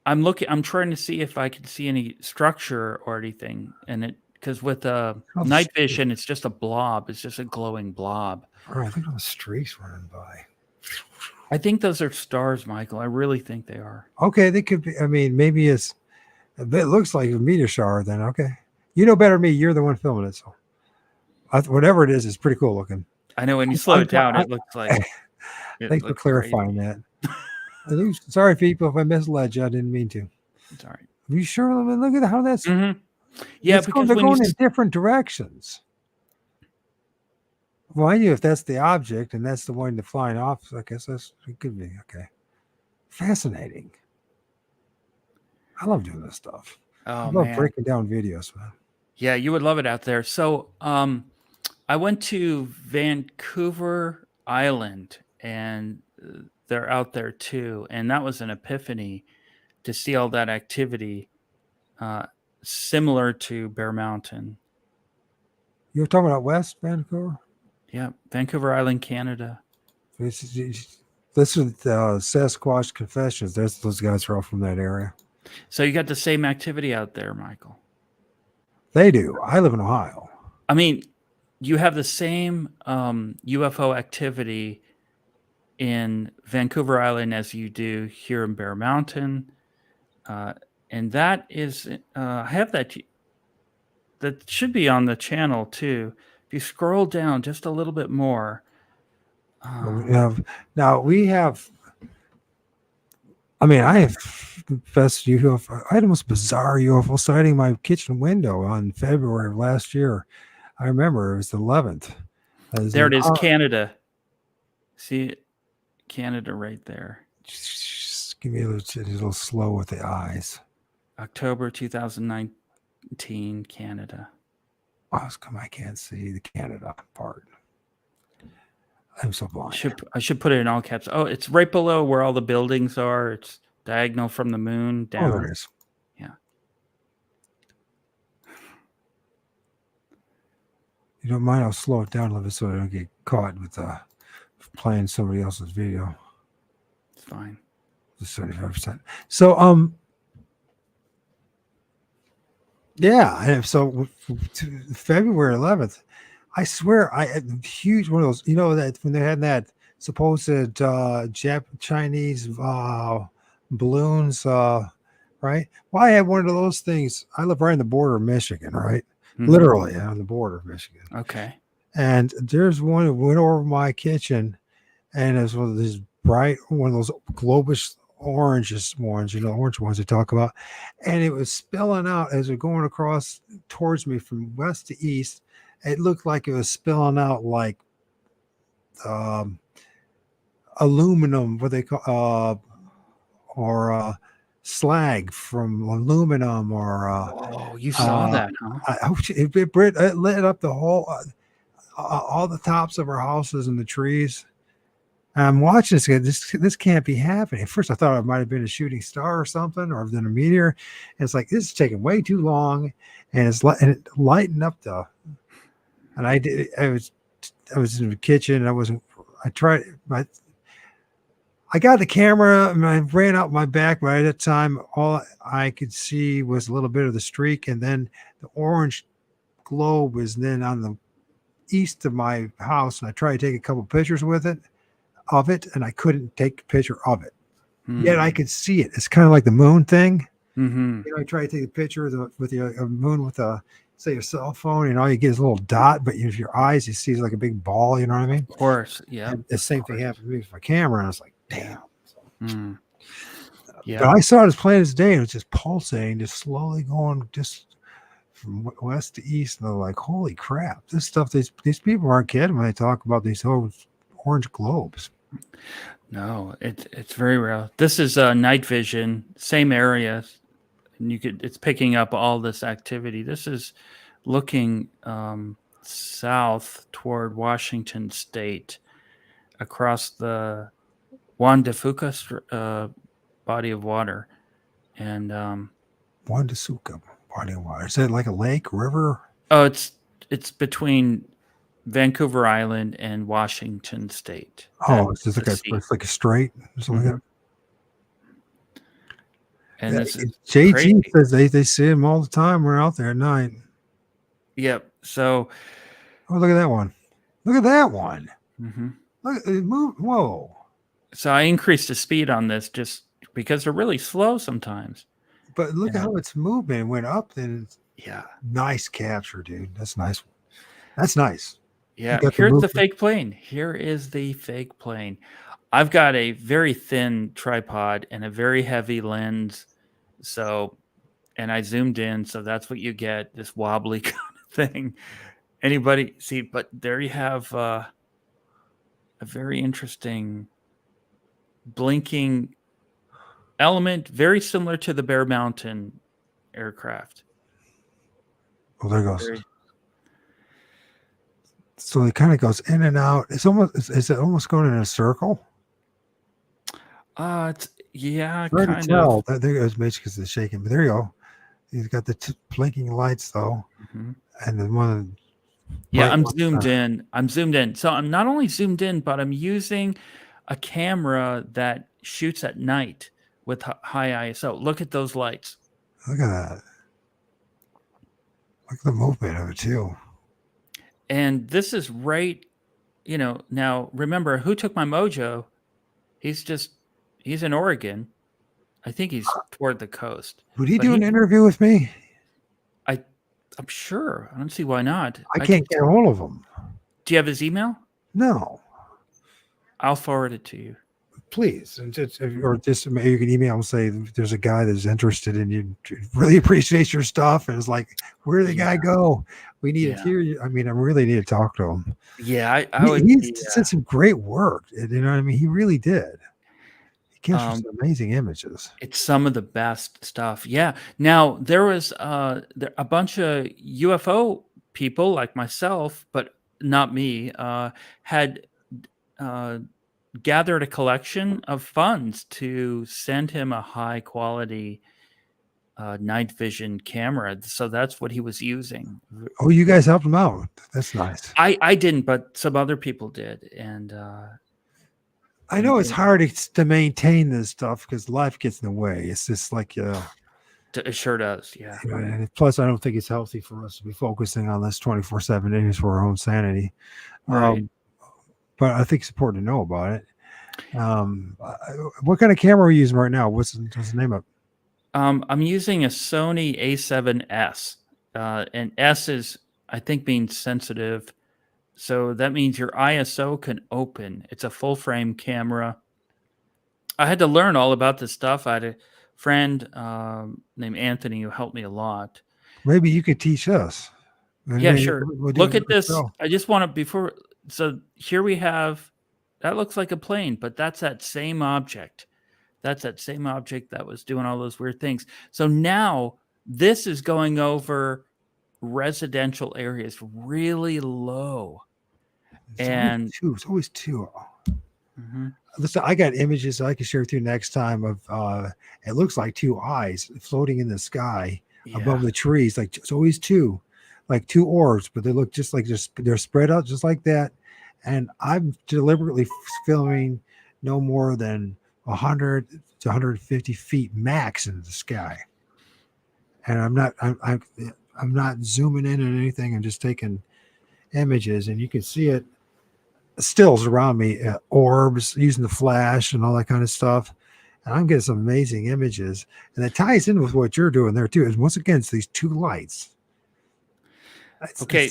I'm trying to see if I can see any structure or anything in it, because with night vision, it's just a blob. It's just a glowing blob. Oh, I think those streaks running by. I think those are stars, Michael. I really think they are. Okay, they could be. I mean, maybe it looks like a meteor shower. Then okay, you know better than me. You're the one filming it, so whatever it is, it's pretty cool looking. I know when you slow it down, it looks like. Thanks for clarifying that. Sorry, people, if I misled you. I didn't mean to. Sorry. Are you sure? I mean, look at how that's. Mm-hmm. Yeah, because they're going in different directions. Well, I knew if that's the object and that's the one that's flying off, I guess it could be okay. Fascinating. I love doing this stuff. I love breaking down videos, man. Yeah, you would love it out there. So, I went to Vancouver Island, and they're out there too, and that was an epiphany to see all that activity, similar to Bear Mountain. You're talking about West Vancouver? Yeah, Vancouver Island, Canada. Listen to Sasquatch Confessions. Those guys are all from that area. So you got the same activity out there, Michael. They do. I live in Ohio. I mean, you have the same UFO activity in Vancouver Island as you do here in Bear Mountain. And that is, I have that should be on the channel too. If you scroll down just a little bit more. We have I have best UFO. I had the most bizarre UFO sighting in my kitchen window on February of last year. I remember it was the 11th. There it is, Canada. See it? Canada right there. Just give me a little slow with the eyes. October 2019, Canada. Oh, come! I can't see the Canada part. I'm so blind. I should put it in all caps. Oh, it's right below where all the buildings are. It's diagonal from the moon down. Oh, there it is. Yeah. You don't mind? I'll slow it down a little bit so I don't get caught with playing somebody else's video. It's fine. 75%. So yeah, and so February 11th, I swear I had a huge one of those, that when they had that supposed Chinese balloons, right? Well, I had one of those things. I live right on the border of Michigan, right? Mm-hmm. Literally on the border of Michigan. Okay. And there's one that went over my kitchen, and it was one of these one of those globus orange ones they talk about, and it was spilling out as it going across towards me from west to east. It looked like it was spilling out like aluminum, what they call or slag from aluminum, or you saw that, huh? It lit up the whole all the tops of our houses and the trees. I'm watching this can't be happening. At first I thought it might have been a shooting star or something, or then a meteor. And it's like, this is taking way too long, and it lightened up and I was I was in the kitchen. I tried. I got the camera and I ran out my back. But at that time, all I could see was a little bit of the streak, and then the orange globe was then on the east of my house. And I tried to take a couple pictures of it, and I couldn't take a picture of it. Yet I could see it. It's kind of like the moon thing. Mm-hmm. You know, I try to take a picture with a moon with say a cell phone, and all you get is a little dot, but with your eyes, you see it's like a big ball. You know what I mean? Of course, yeah. And the same thing happened to me with my camera, and I was like, damn. Mm. Yeah. But I saw it as plain as day. It was just pulsating, just slowly going just from west to east. And they're like, holy crap, this stuff, these people aren't kidding when they talk about these orange globes. No, it's very real. This is night vision, same area, and it's picking up all this activity. This is looking south toward Washington State, across the Juan de Fuca body of water, and Juan de Fuca body of water. Is that like a lake, river? Oh, it's between Vancouver Island and Washington State. Oh, it's just like a strait or something like that. And Yeah, this is JG crazy. says they see him all the time. We're out there at night. Yep. So, Oh, look at that one. Look at that one. mhm. Look, it moved. Whoa. So I increased the speed on this just because they're really slow sometimes. But look Yeah. at how it's moving. It went up. Then Yeah. nice capture, dude. That's nice. That's nice. Yeah. got the Here's the movement. fake plane. Here is the fake plane. I've got a very thin tripod and a very heavy lens. So, and I zoomed in. So that's what you get, this wobbly kind of thing. Anybody see? But there you have a very interesting blinking element, very similar to the Bear Mountain aircraft. Oh, there it goes. Very- So it kind of goes in and out. It's almost. Is it almost going in a circle? It's yeah, Hard to kind tell. of. There goes Mitch because it's shaking. But there you go. He's got the blinking lights though, Mhm. and then one. Yeah, right I'm one- zoomed in. I'm zoomed in. So I'm not only zoomed in, but I'm using a camera that shoots at night with high ISO. Look at those lights. Look at that. Look at the movement of it too. And this is right, now remember who took my mojo? He's in Oregon. I think he's toward the coast. Would he But do an interview with me? I'm sure. I don't see why not. I can't get a hold of him. Do you have his email? No, I'll forward it to you. please. And or just maybe you can email and say there's a guy that's interested in you, really appreciates your stuff, and it's like, where did the guy go? We need to hear you. I mean, I really need to talk to him. Yeah, I would. He did some great work. You know what I mean? He really did. He captured some amazing images. It's some of the best stuff. Yeah. Now there was a bunch of UFO people like myself, but not me. Had gathered a collection of funds to send him a high quality night vision camera. So that's what he was using. Oh, you guys helped him out. That's nice. I didn't, but some other people did. And I know it's hard to maintain this stuff because life gets in the way. It's just like, it sure does. Yeah. And plus, I don't think it's healthy for us to be focusing on this 24/7 days for our own sanity. Right. But I think it's important to know about it. What kind of camera are you using right now? What's the name of it? I'm using a Sony A7S, and S is, I think, means sensitive. So that means your ISO can open. It's a full frame camera. I had to learn all about this stuff. I had a friend named Anthony who helped me a lot. Maybe you could teach us. Yeah, Maybe sure. we'll do Look at another this. show. I just want to so here we have, that looks like a plane, but that's that same object. That's that same object that was doing all those weird things. So now this is going over residential areas really low. It's always two. Listen, I got images I can share with you next time of it looks like two eyes floating in the sky above the trees. Like it's always two. like two orbs, but they look just like they're spread out just like that. And I'm deliberately filming no more than 100 to 150 feet max into the sky. And I'm not zooming in on anything. I'm just taking images, and you can see it stills around me, orbs, using the flash and all that kind of stuff. And I'm getting some amazing images, and that ties in with what you're doing there too. Is once again, it's these two lights. Okay,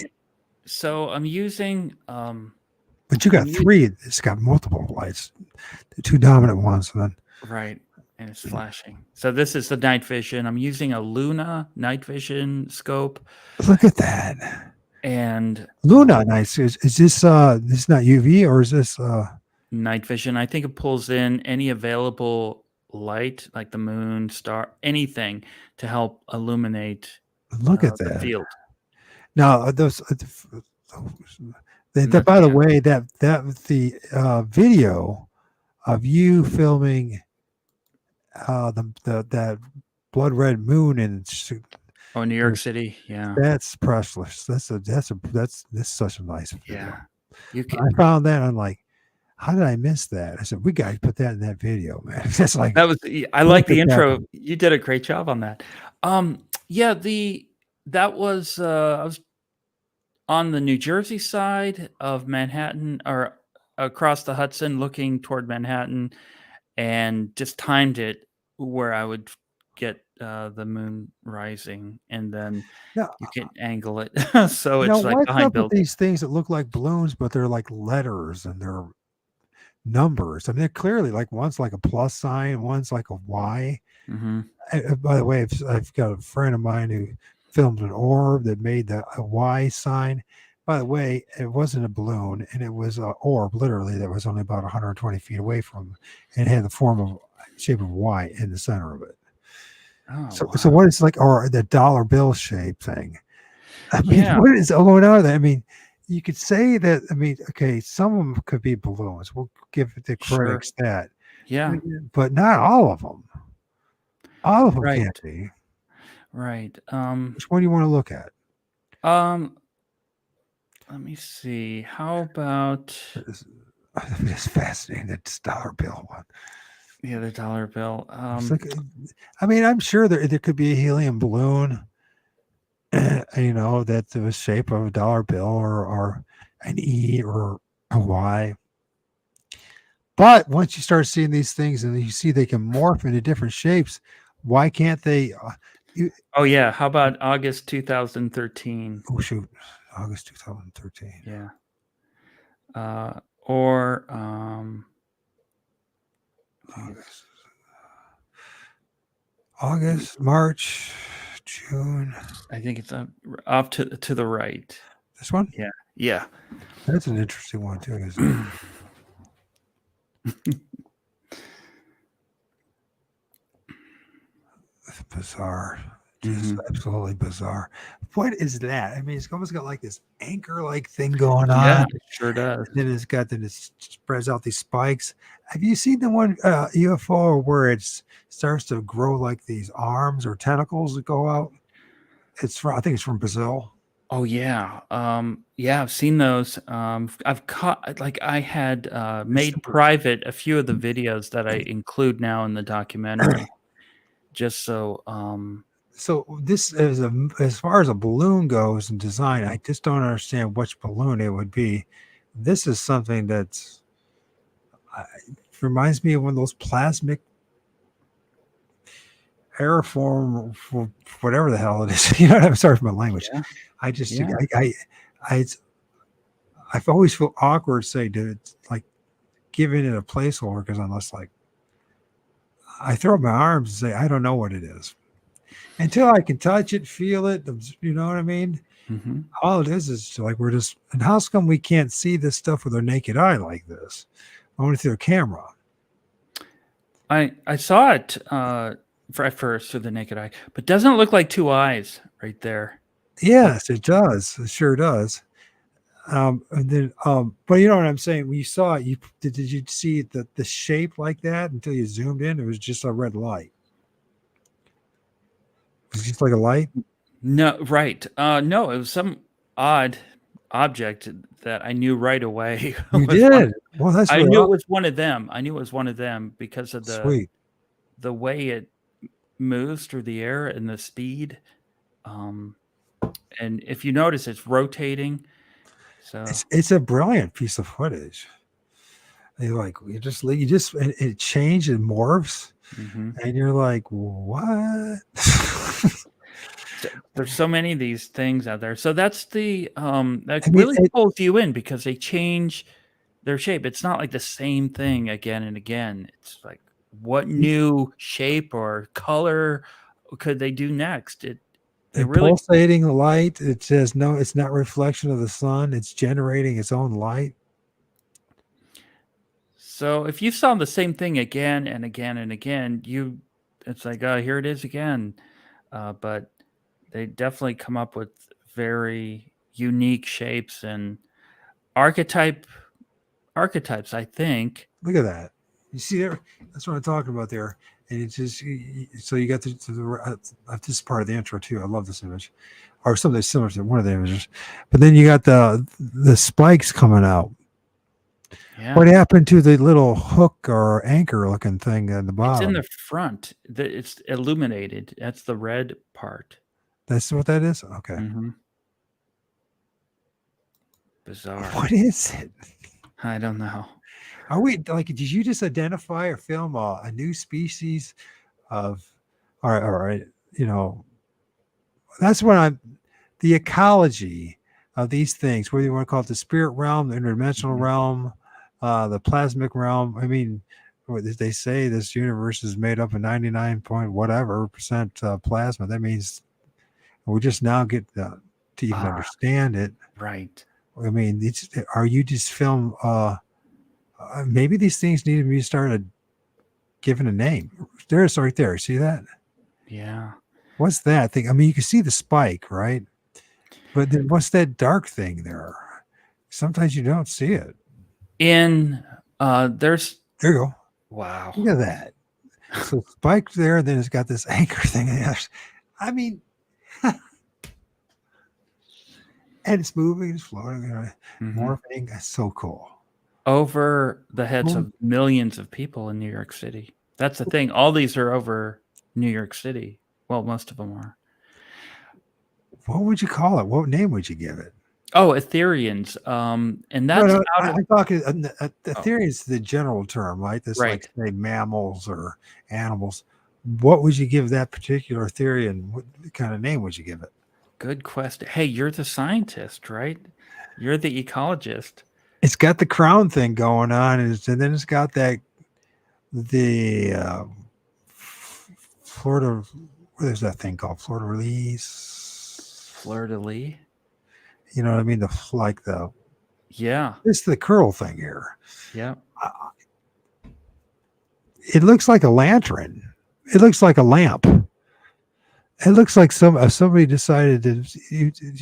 so I'm using. But you got three. It's got multiple lights, the two dominant ones, and then right, and it's flashing. So this is the night vision. I'm using a Luna night vision scope. look at that. And Luna, nice. Is this this not UV, or is this night vision? I think it pulls in any available light, like the moon, star, anything to help illuminate. Look at the that field. now. Those by the way, that the video of you filming that blood red moon in New York City, yeah, that's priceless. That's such a nice video. Yeah, I found that, I'm like, how did I miss that? I said, we got to put that in that video, man. That's like, that was. I like the intro. You did a great job on that. Yeah, that was I was on the New Jersey side of Manhattan, or across the Hudson, looking toward Manhattan, and just timed it where I would get the moon rising, and then you can angle it so it's like what's behind up with buildings. these things that look like balloons, but they're like letters and they're numbers. I mean, they're clearly like one's like a plus sign, one's like a Y. Mm-hmm. By the way, I've got a friend of mine who filmed an orb that made a Y sign. By the way, it wasn't a balloon, and it was an orb, literally, that was only about 120 feet away from him, and had the shape of Y in the center of it. Oh, so what is like, or the dollar bill shape thing? I mean, Yeah. what is going on there? I mean, you could say that. I mean, okay, some of them could be balloons. We'll give the critics that. Yeah. But not all of them. All of them Right. can't be. Right. Which one do you want to look at? Let me see. How about It's fascinating, that dollar bill one. yeah, the dollar bill? I mean, I'm sure there could be a helium balloon, that's the shape of a dollar bill, or an E or a Y. But once you start seeing these things and you see they can morph into different shapes, why can't they? Oh yeah, how about August 2013? Oh shoot, August 2013. Yeah. Or August, March, June. I think it's off to the right. This one? Yeah. Yeah. That's an interesting one too, isn't it? Bizarre. Just absolutely bizarre. What is that? I mean, it's almost got like this anchor-like thing going on. Yeah, it sure does. And then it spreads out these spikes. Have you seen the one UFO where it starts to grow like these arms or tentacles that go out? I think it's from Brazil. Oh yeah. Yeah, I've seen those. I've caught, like, I had made private a few of the videos that I include now in the documentary, just so. So this is as far as a balloon goes in design, I just don't understand which balloon it would be. This is something that's reminds me of one of those plasmic airform, for whatever the hell it is. I'm sorry for my language. Yeah. I just I've always felt awkward saying to like giving it a placeholder, because unless like I throw up my arms and say I don't know what it is until I can touch it, feel it. You know what I mean? Mm-hmm. All it is like we're just. And how come we can't see this stuff with our naked eye like this? Only through a camera. I saw it at first through the naked eye, but doesn't it look like two eyes right there? Yes, it does. It sure does. And then, but you know what I'm saying? When you saw it, did you see the shape like that until you zoomed in? It was just a red light. It was just like a light. No, right. No, it was some odd object that I knew right away You was one. did. Well, that's I really knew it was one of them. I knew it was one of them because of sweet. the way it moves through the air and the speed. Um, and if you notice, it's rotating. So It's a brilliant piece of footage. You just it changes and morphs, mhm. and you're like, what? There's so many of these things out there. So that's that I mean, really pulls you in because they change their shape. It's not like the same thing again and again. It's like what new shape or color could they do next? They and really. pulsating light. It says no, it's not reflection of the sun. It's generating its own light. So if you saw the same thing again and again and again, it's like, oh, here it is again. But they definitely come up with very unique shapes and archetypes, I think. Look at that. You see there? That's what I'm talking about there. And it's just so you got this part of the intro too. I love this image, or something similar to one of the images. But then you got the spikes coming out. Yeah. What happened to the little hook or anchor looking thing at the It's in bottom? the front. It's illuminated. That's the red part. That's what that is? Okay. Mm-hmm. Bizarre. What is it? I don't know. Are we like, did you just identify or film a new species of, all right, that's what the ecology of these things, whether you want to call it the spirit realm, the interdimensional Mhm. realm, the plasmic realm. I mean, they say this universe is made up of 99 point whatever percent plasma. That means we just now get to even understand it. Right. I mean, are you just film? Maybe these things need to be started given a name. There's right there. See that? Yeah. What's that thing? I mean, you can see the spike, right? But then what's that dark thing there? Sometimes you don't see it. There's. There you go. Wow. Look at that. So spike there, then it's got this anchor thing. I mean, and it's moving, it's floating, morphing. That's so cool. Over the heads of millions of people in New York City. That's the thing. All these are over New York City. Well, most of them are. What would you call it? What name would you give it? Oh, Ethereans. And that's I'm talking. Etherean is the general term, right? That's right. Like say mammals or animals. What would you give that particular Etherean? What kind of name would you give it? Good question. Hey, you're the scientist, right? You're the ecologist. It's got the crown thing going on, and then it's got the Florida. What is that thing called? Florida release. Fleur-de-lis. You know what I mean? Yeah. It's the curl thing here. Yeah. It looks like a lantern. It looks like a lamp. It looks like somebody decided to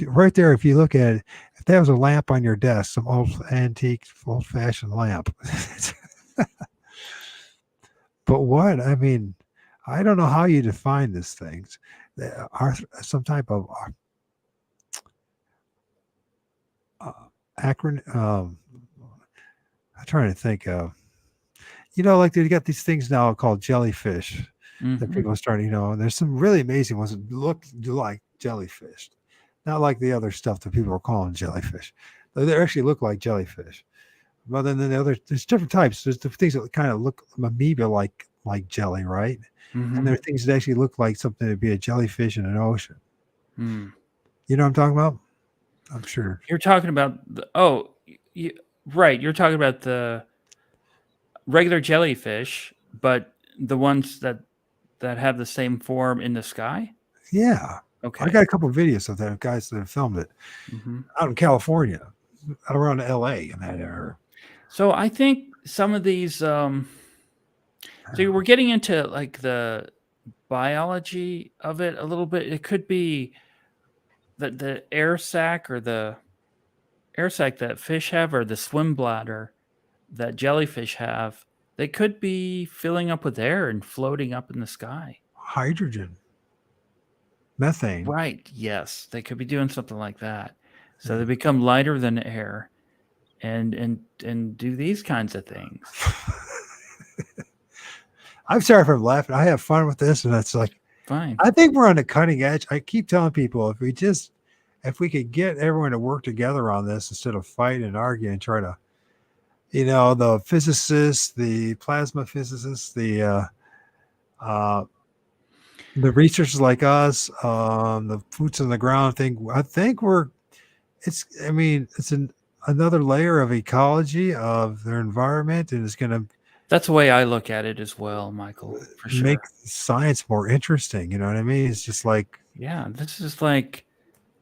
right there. If you look at it, if there was a lamp on your desk, some antique, old-fashioned lamp. But what? I mean, I don't know how you define these things. There are some type of acronym. I'm trying to think of. Like they got these things now called jellyfish. That people are starting, there's some really amazing ones that do like jellyfish, not like the other stuff that people are calling jellyfish. They actually look like jellyfish. But then there's different types. There's the things that kind of look amoeba like jelly, right? And there are things that actually look like something to be a jellyfish in an ocean. You know what I'm talking about? I'm sure. You're talking about right. You're talking about the regular jellyfish, but the ones that have the same form in the sky? Yeah. Okay. I got a couple of videos of that guys that have filmed it out in California, out around LA in that area. So I think some of these so we're getting into like the biology of it a little bit. It could be the air sac or the air sac that fish have or the swim bladder that jellyfish have. They could be filling up with air and floating up in the sky. Hydrogen. methane. Right. Yes, they could be doing something like that. So Yeah. they become lighter than air, and do these kinds of things. I'm sorry if I'm laughing. I have fun with this, and it's like Fine. I think we're on the cutting edge. I keep telling people if we could get everyone to work together on this instead of fight and argue and try to, the physicists, the plasma physicists, the researchers like us, the boots on the ground thing. I think it's another layer of ecology of their environment, and it's going to That's the way I look at it as well, Michael, for sure. make science more interesting. You know what I mean? It's just like, Yeah, this is like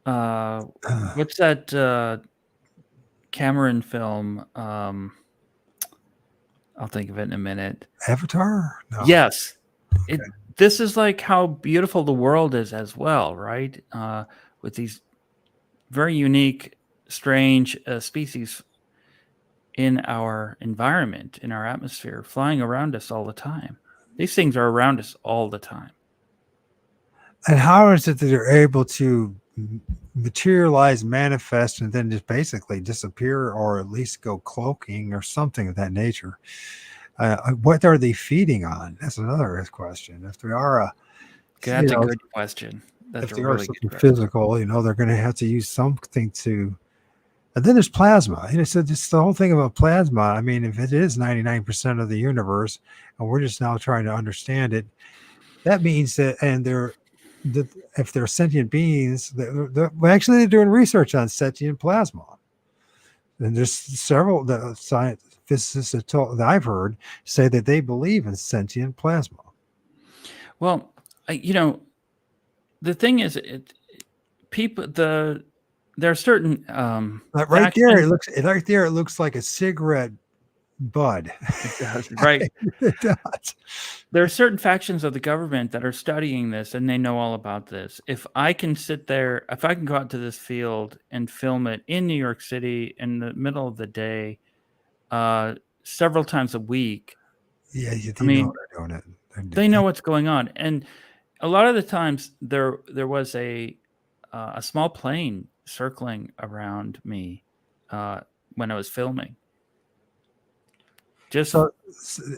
what's that Cameron film? I'll think of it in a minute. Avatar? No. Yes. Okay. This is like how beautiful the world is as well, right? With these very unique, strange species in our environment, in our atmosphere, flying around us all the time. These things are around us all the time. And how is it that they're able to materialize, manifest, and then just basically disappear, or at least go cloaking or something of that nature? What are they feeding on? That's another question. If they are That's a good question. That's if a they are really something good question. physical, they're going to have to use something to. And then there's plasma. So just the whole thing about plasma. I mean, if it is 99% of the universe, and we're just now trying to understand it, that means that, if they're sentient beings, they're doing research on sentient plasma. And there's several science physicists that I've heard say that they believe in sentient plasma. Well, the thing is, there are certain Right there, it looks like a cigarette bud. It does, right? It does. There are certain factions of the government that are studying this, and they know all about this. If I can go out to this field and film it in New York City in the middle of the day, several times a week, Yeah, I mean, they're doing it. they know what's going on. And a lot of the times there was a small plane circling around me when I was filming. So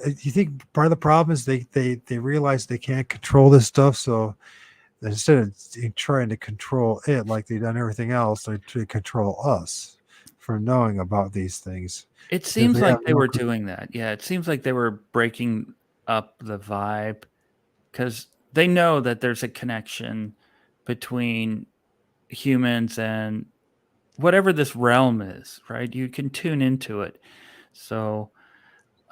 you think part of the problem is they realize they can't control this stuff, so instead of trying to control it like they've done everything else, they try to control us for knowing about these things. It seems like they were doing that. Yeah, it seems like they were breaking up the vibe because they know that there's a connection between humans and whatever this realm is, right? You can tune into it. So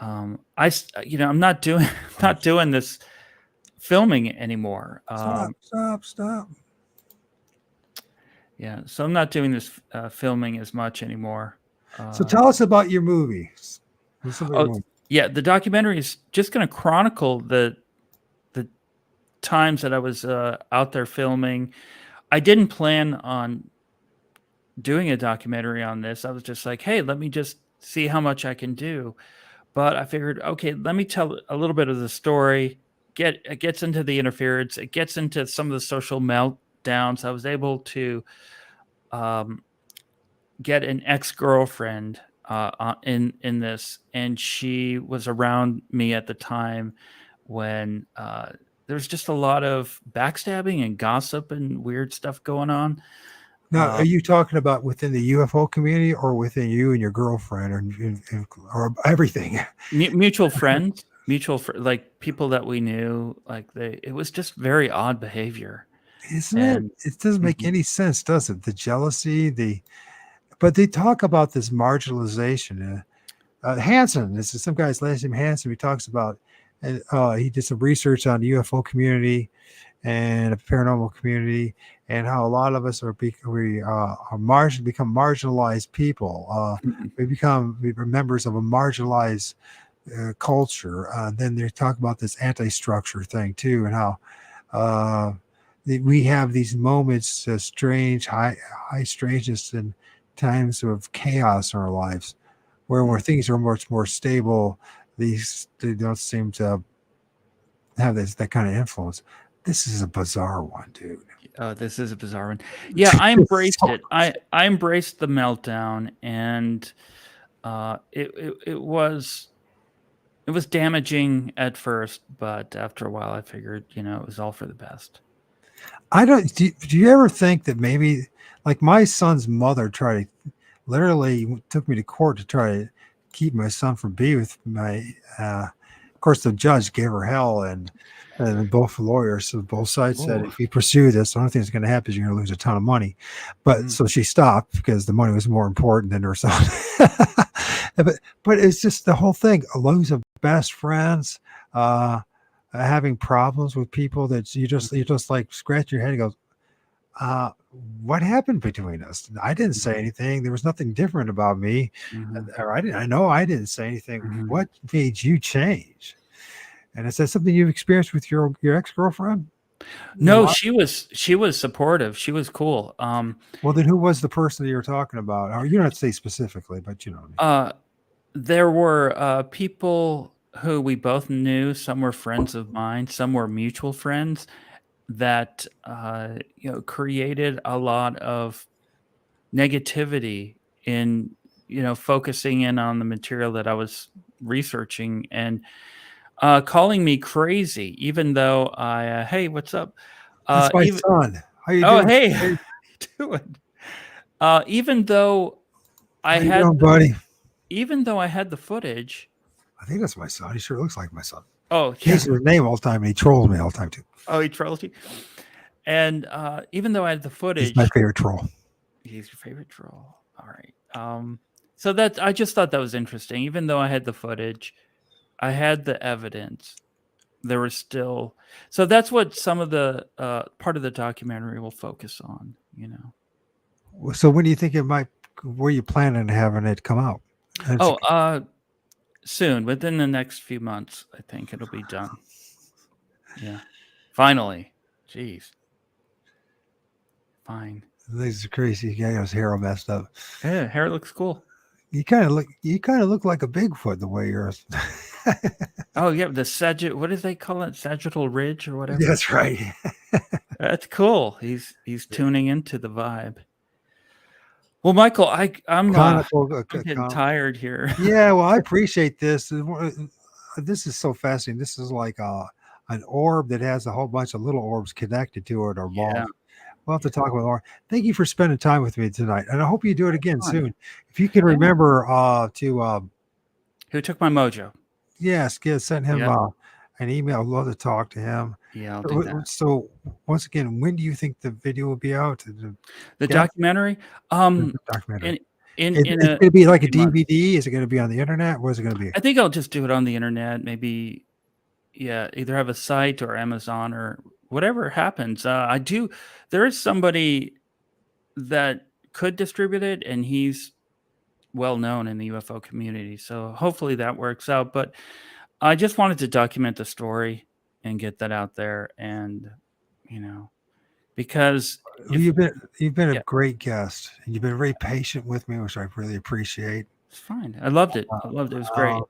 I'm not doing this filming anymore. Stop. Yeah, so I'm not doing this filming as much anymore. So tell us about your movies. Yeah, the documentary is just going to chronicle the times that I was out there filming. I didn't plan on doing a documentary on this. I was just like, hey, let me just see how much I can do. But I figured, okay, let me tell a little bit of the story. It gets into the interference. It gets into some of the social meltdowns. I was able to get an ex-girlfriend in this, and she was around me at the time when there's just a lot of backstabbing and gossip and weird stuff going on. Now, are you talking about within the UFO community or within you and your girlfriend or everything? Mutual friends, like people that we knew, it was just very odd behavior. Isn't it? It doesn't make any sense, does it? The jealousy, but they talk about this marginalization. Hansen, this is some guy's last name Hansen. He talks about, he did some research on the UFO community and a paranormal community, and how a lot of us become marginalized people. We're members of a marginalized culture. Then they talk about this anti-structure thing too, and how we have these moments of strange high strangeness and times of chaos in our lives, where things are much more stable. They don't seem to have that kind of influence. This is a bizarre one, dude. this is a bizarre one. Yeah, I embraced it. I embraced the meltdown, and it was damaging at first, but after a while, I figured, it was all for the best. I don't. Do you ever think that maybe, like my son's mother literally took me to court to try to keep my son from being with my. Of course, the judge gave her hell, and both lawyers, so both sides said, if you pursue this, the only thing that's going to happen is you're going to lose a ton of money. But so she stopped because the money was more important than her son. but it's just the whole thing. Lose of best friends. Having problems with people that you just like scratch your head and go, what happened between us? I didn't say anything. There was nothing different about me. Or I didn't say anything. What made you change? And is that something you've experienced with your ex-girlfriend? No, she was supportive. She was cool. Well, then who was the person that you were talking about? Or you don't have to say specifically, but you know what I mean. There were people who we both knew. Some were friends of mine. Some were mutual friends that created a lot of negativity in focusing in on the material that I was researching and calling me crazy, even though I hey, what's up? That's my son. How you doing? Oh, hey, how you doing? Even though I had buddy. Even though I had the footage. I think that's my son. He sure looks like my son. Oh, he uses his name all the time, and he trolls me all the time too. Oh, he trolls you. And even though I had the footage, he's my favorite troll. He's your favorite troll. All right. So that I just thought that was interesting. Even though I had the footage, I had the evidence. There was still so that's what some of the part of the documentary will focus on. So when do you think it might? Were you planning on having it come out? Soon, within the next few months, I think it'll be done. Yeah, finally. Jeez. Fine. This is crazy. He got his hair all messed up. Yeah, hair looks cool. You kind of look like a Bigfoot the way you're. Oh yeah, the what do they call it? Sagittal ridge or whatever. That's right. That's cool. He's tuning into the vibe. Well, Michael, I'm getting tired here. Yeah, well, I appreciate this. This is so fascinating. This is like an orb that has a whole bunch of little orbs connected to it or involved. Yeah. We'll have to talk with Laura. Thank you for spending time with me tonight, and I hope you do it again soon. If you can remember who took my mojo? Yes, send him an email. I'd love to talk to him. Yeah, I'll do that. So once again, when do you think the video will be out? The documentary? Documentary. Is it going to be like a DVD? Is it going to be on the internet? What is it going to be? I think I'll just do it on the internet. Maybe, either have a site or Amazon or whatever happens. There is somebody that could distribute it, and he's well known in the UFO community. So hopefully that works out. But I just wanted to document the story and get that out there. And, because you've been a great guest, and you've been very patient with me, which I really appreciate. It's fine. I loved it. It was great.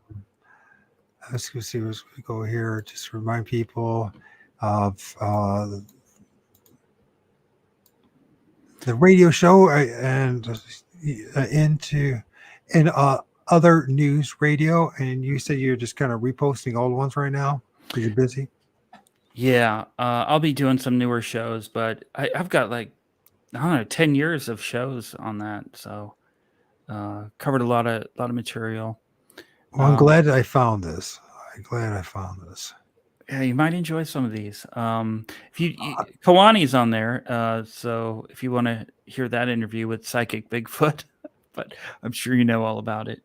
Let's see. Let's go here. Just remind people of the radio show and other news radio. And you said you're just kind of reposting old ones right now because you're busy. Yeah, I'll be doing some newer shows, but I've got 10 years of shows on that, so covered a lot of material. Well, I'm glad I found this. Yeah, you might enjoy some of these. Kawani's on there, so if you want to hear that interview with Psychic Bigfoot, but I'm sure you know all about it.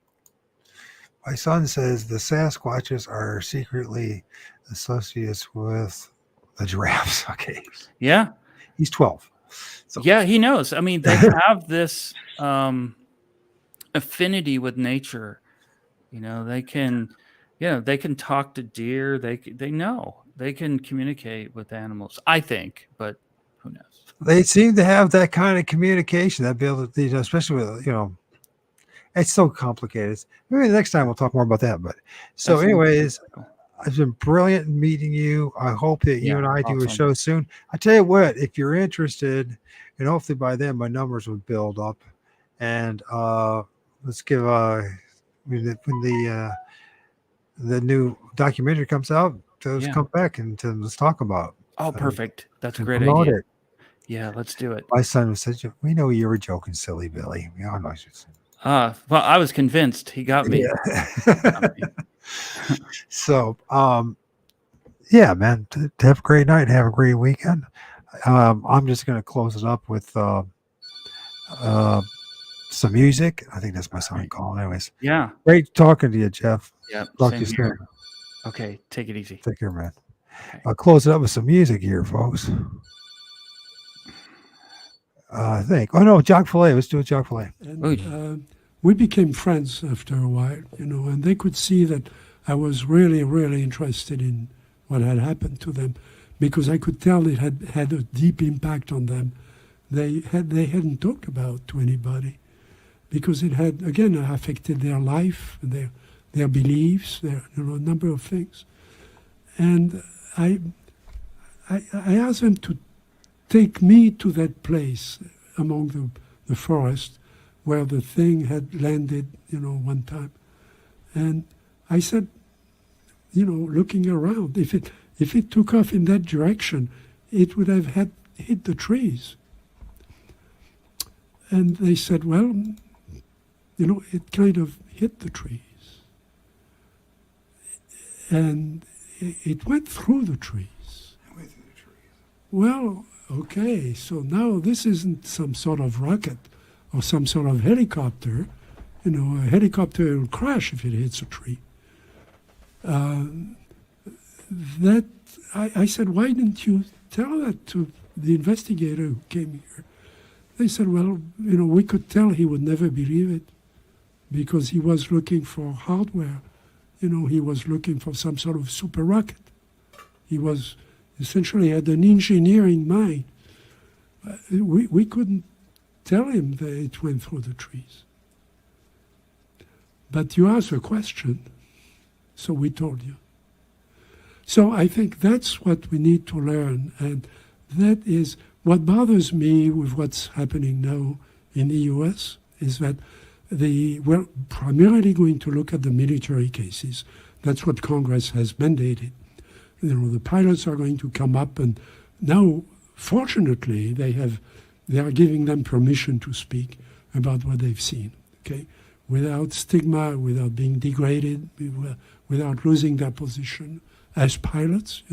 My son says the Sasquatches are secretly associates with the giraffes. Okay. Yeah. He's 12. So. Yeah, he knows. I mean, they have this affinity with nature. They can talk to deer. They know. They can communicate with animals, I think, but who knows? They seem to have that kind of communication, that ability, especially with, it's so complicated. Maybe the next time we'll talk more about that. But so anyways, It's been brilliant meeting you. I hope that you Yeah, and I do a awesome. show soon. I tell you what, if you're interested, and hopefully by then my numbers would build up. And let's give when the new documentary comes out, those Yeah. come back and let's talk about Oh, perfect. That's a and great promote idea. it. Yeah, let's do it. My son said, "We know you were joking, silly Billy." We all know you. Well, I was convinced. He got me. Yeah. So, yeah, man, to have a great night, have a great weekend. I'm just going to close it up with some music. I think that's my son calling. Anyways, Yeah. great talking to you, Jeff. Yeah. Talk to Same you here. soon. Okay. Take it easy. Take care, man. Okay. I'll close it up with some music here, folks. I think. Oh no, Jock Filet. Let's do a Jock Filet. And we became friends after a while, and they could see that I was really, really interested in what had happened to them, because I could tell it had had a deep impact on them. They hadn't talked about to anybody, because it had again affected their life, their beliefs, a number of things. And I asked them to take me to that place among the forest where the thing had landed, one time. And I said, looking around, if it took off in that direction, it would have hit the trees. And they said, well, it kind of hit the trees. And it went through the trees. Well, okay, so now this isn't some sort of rocket or some sort of helicopter. A helicopter will crash if it hits a tree. I said, why didn't you tell that to the investigator who came here? They said, well, we could tell he would never believe it, because he was looking for hardware. He was looking for some sort of super rocket. He was essentially had an engineering mind. We couldn't tell him that it went through the trees. But you asked a question, so we told you. So I think that's what we need to learn, and that is what bothers me with what's happening now in the US is that we're primarily going to look at the military cases. That's what Congress has mandated. The pilots are going to come up, and now, fortunately, they are giving them permission to speak about what they've seen, okay? Without stigma, without being degraded, without losing their position as pilots,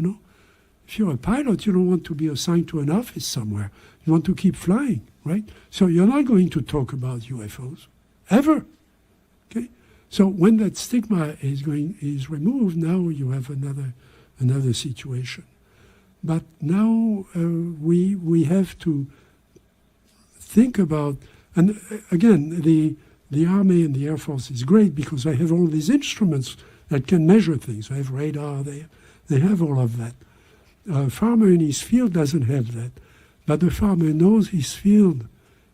If you're a pilot, you don't want to be assigned to an office somewhere. You want to keep flying, right? So you're not going to talk about UFOs, ever, okay? So when that stigma is removed, now you have another situation. But now we have to think about, and again, the Army and the Air Force is great because they have all these instruments that can measure things. They have radar, they have all of that. A farmer in his field doesn't have that. But the farmer knows his field,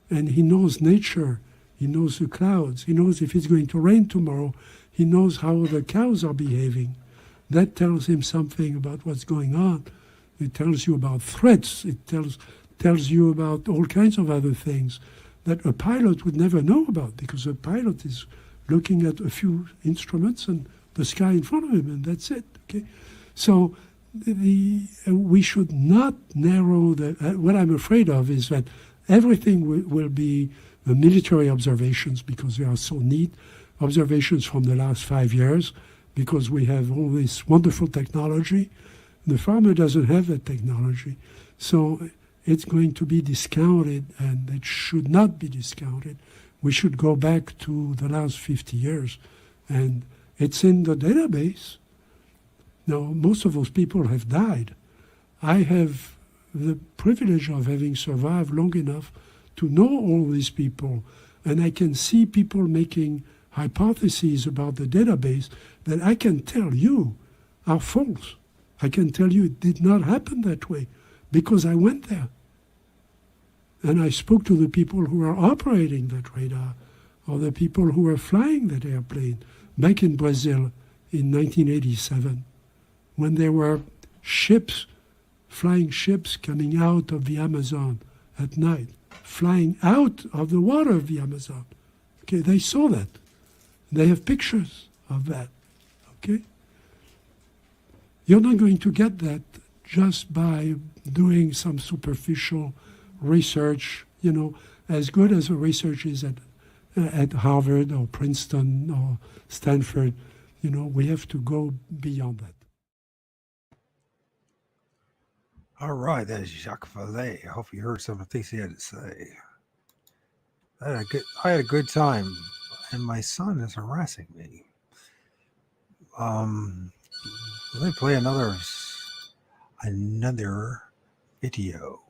and he knows nature, he knows the clouds, he knows if it's going to rain tomorrow, he knows how the cows are behaving. That tells him something about what's going on. It tells you about threats, it tells you about all kinds of other things that a pilot would never know about, because a pilot is looking at a few instruments and the sky in front of him, and that's it. Okay, so we should not narrow what I'm afraid of is that everything will be military observations, because they are so neat, observations from the last 5 years, because we have all this wonderful technology. The farmer doesn't have that technology, so it's going to be discounted, and it should not be discounted. We should go back to the last 50 years, and it's in the database. Now, most of those people have died. I have the privilege of having survived long enough to know all these people, and I can see people making hypotheses about the database that I can tell you are false. I can tell you it did not happen that way, because I went there. And I spoke to the people who are operating that radar, or the people who are flying that airplane back in Brazil in 1987. when there were ships, flying ships coming out of the Amazon at night, flying out of the water of the Amazon. Okay, they saw that. They have pictures of that. Okay? You're not going to get that just by doing some superficial research, as good as the research is at Harvard or Princeton or Stanford. We have to go beyond that. All right, that is Jacques Vallée. I hope you heard some of the things he had to say. I had a good time, and my son is harassing me. Let me play another video.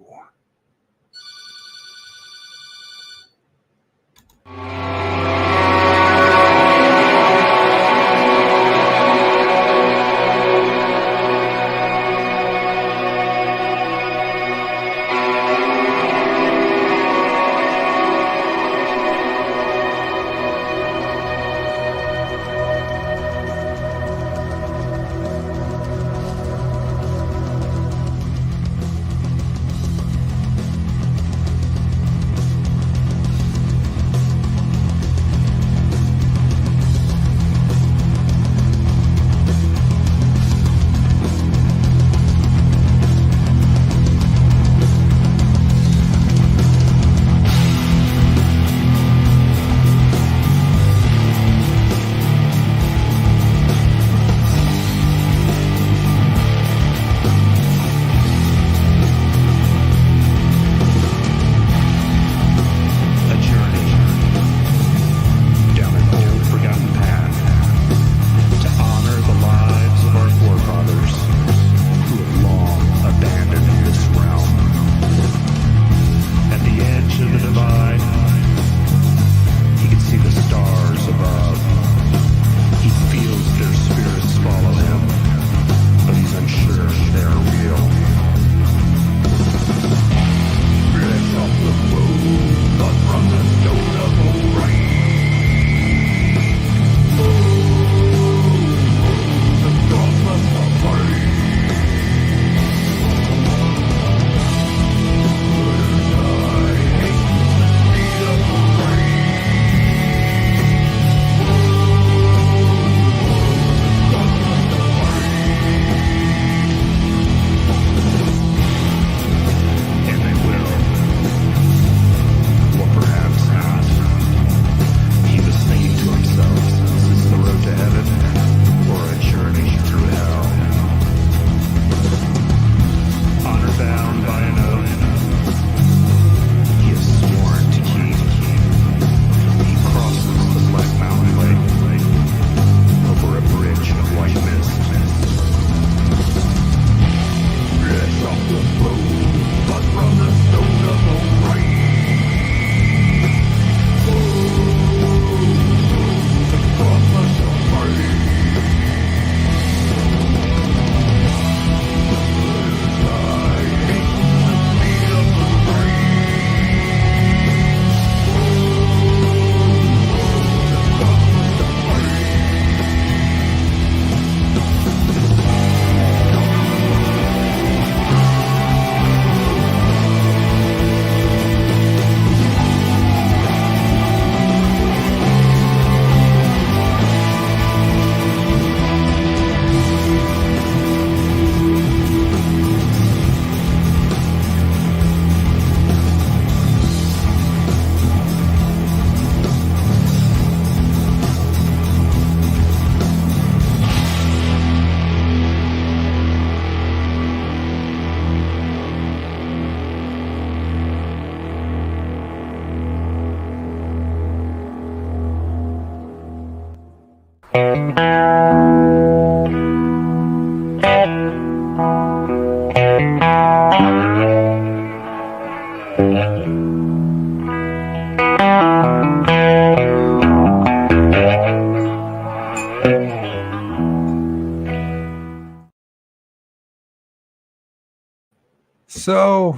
So,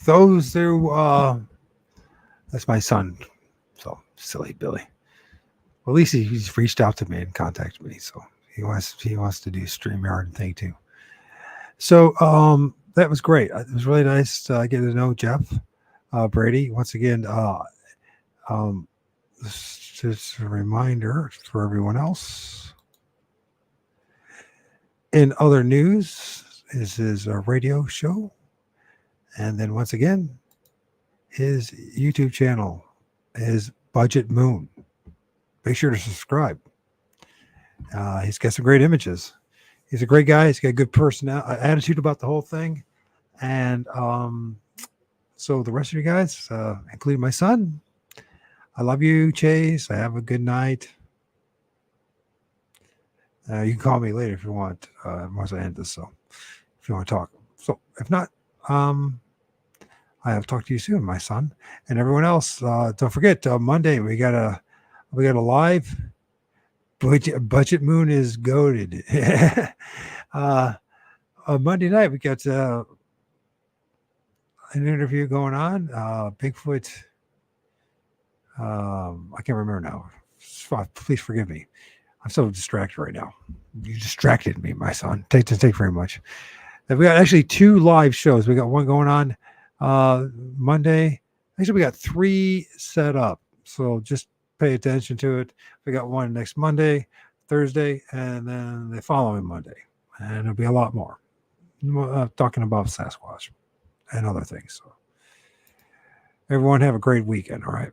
those who, that's my son. So, silly Billy. Well, at least he's reached out to me and contacted me. So, He wants to do StreamYard thing too. So that was great. It was really nice to get to know Jeff Brady once again. Just a reminder for everyone else. In other news, is his radio show, and then once again, his YouTube channel is Budgetmoon. Make sure to subscribe. He's got some great images. He's a great guy. He's got a good attitude about the whole thing. And so the rest of you guys, including my son, I love you, Chase. Have a good night. You can call me later if you want, once I end this. So if you want to talk. So if not, I'll talk to you soon, my son. And everyone else, don't forget, Monday we got a live. Budgetmoon is goated. Monday night we got an interview going on. Bigfoot. I can't remember now. Please forgive me. I'm so distracted right now. You distracted me, my son. Take very much. And we got actually 2 live shows. We got one going on Monday. Actually, we got 3 set up. So just pay attention to it. We got one next Monday, Thursday, and then the following Monday. And there'll be a lot more. Talking about Sasquatch and other things. So everyone have a great weekend. All right.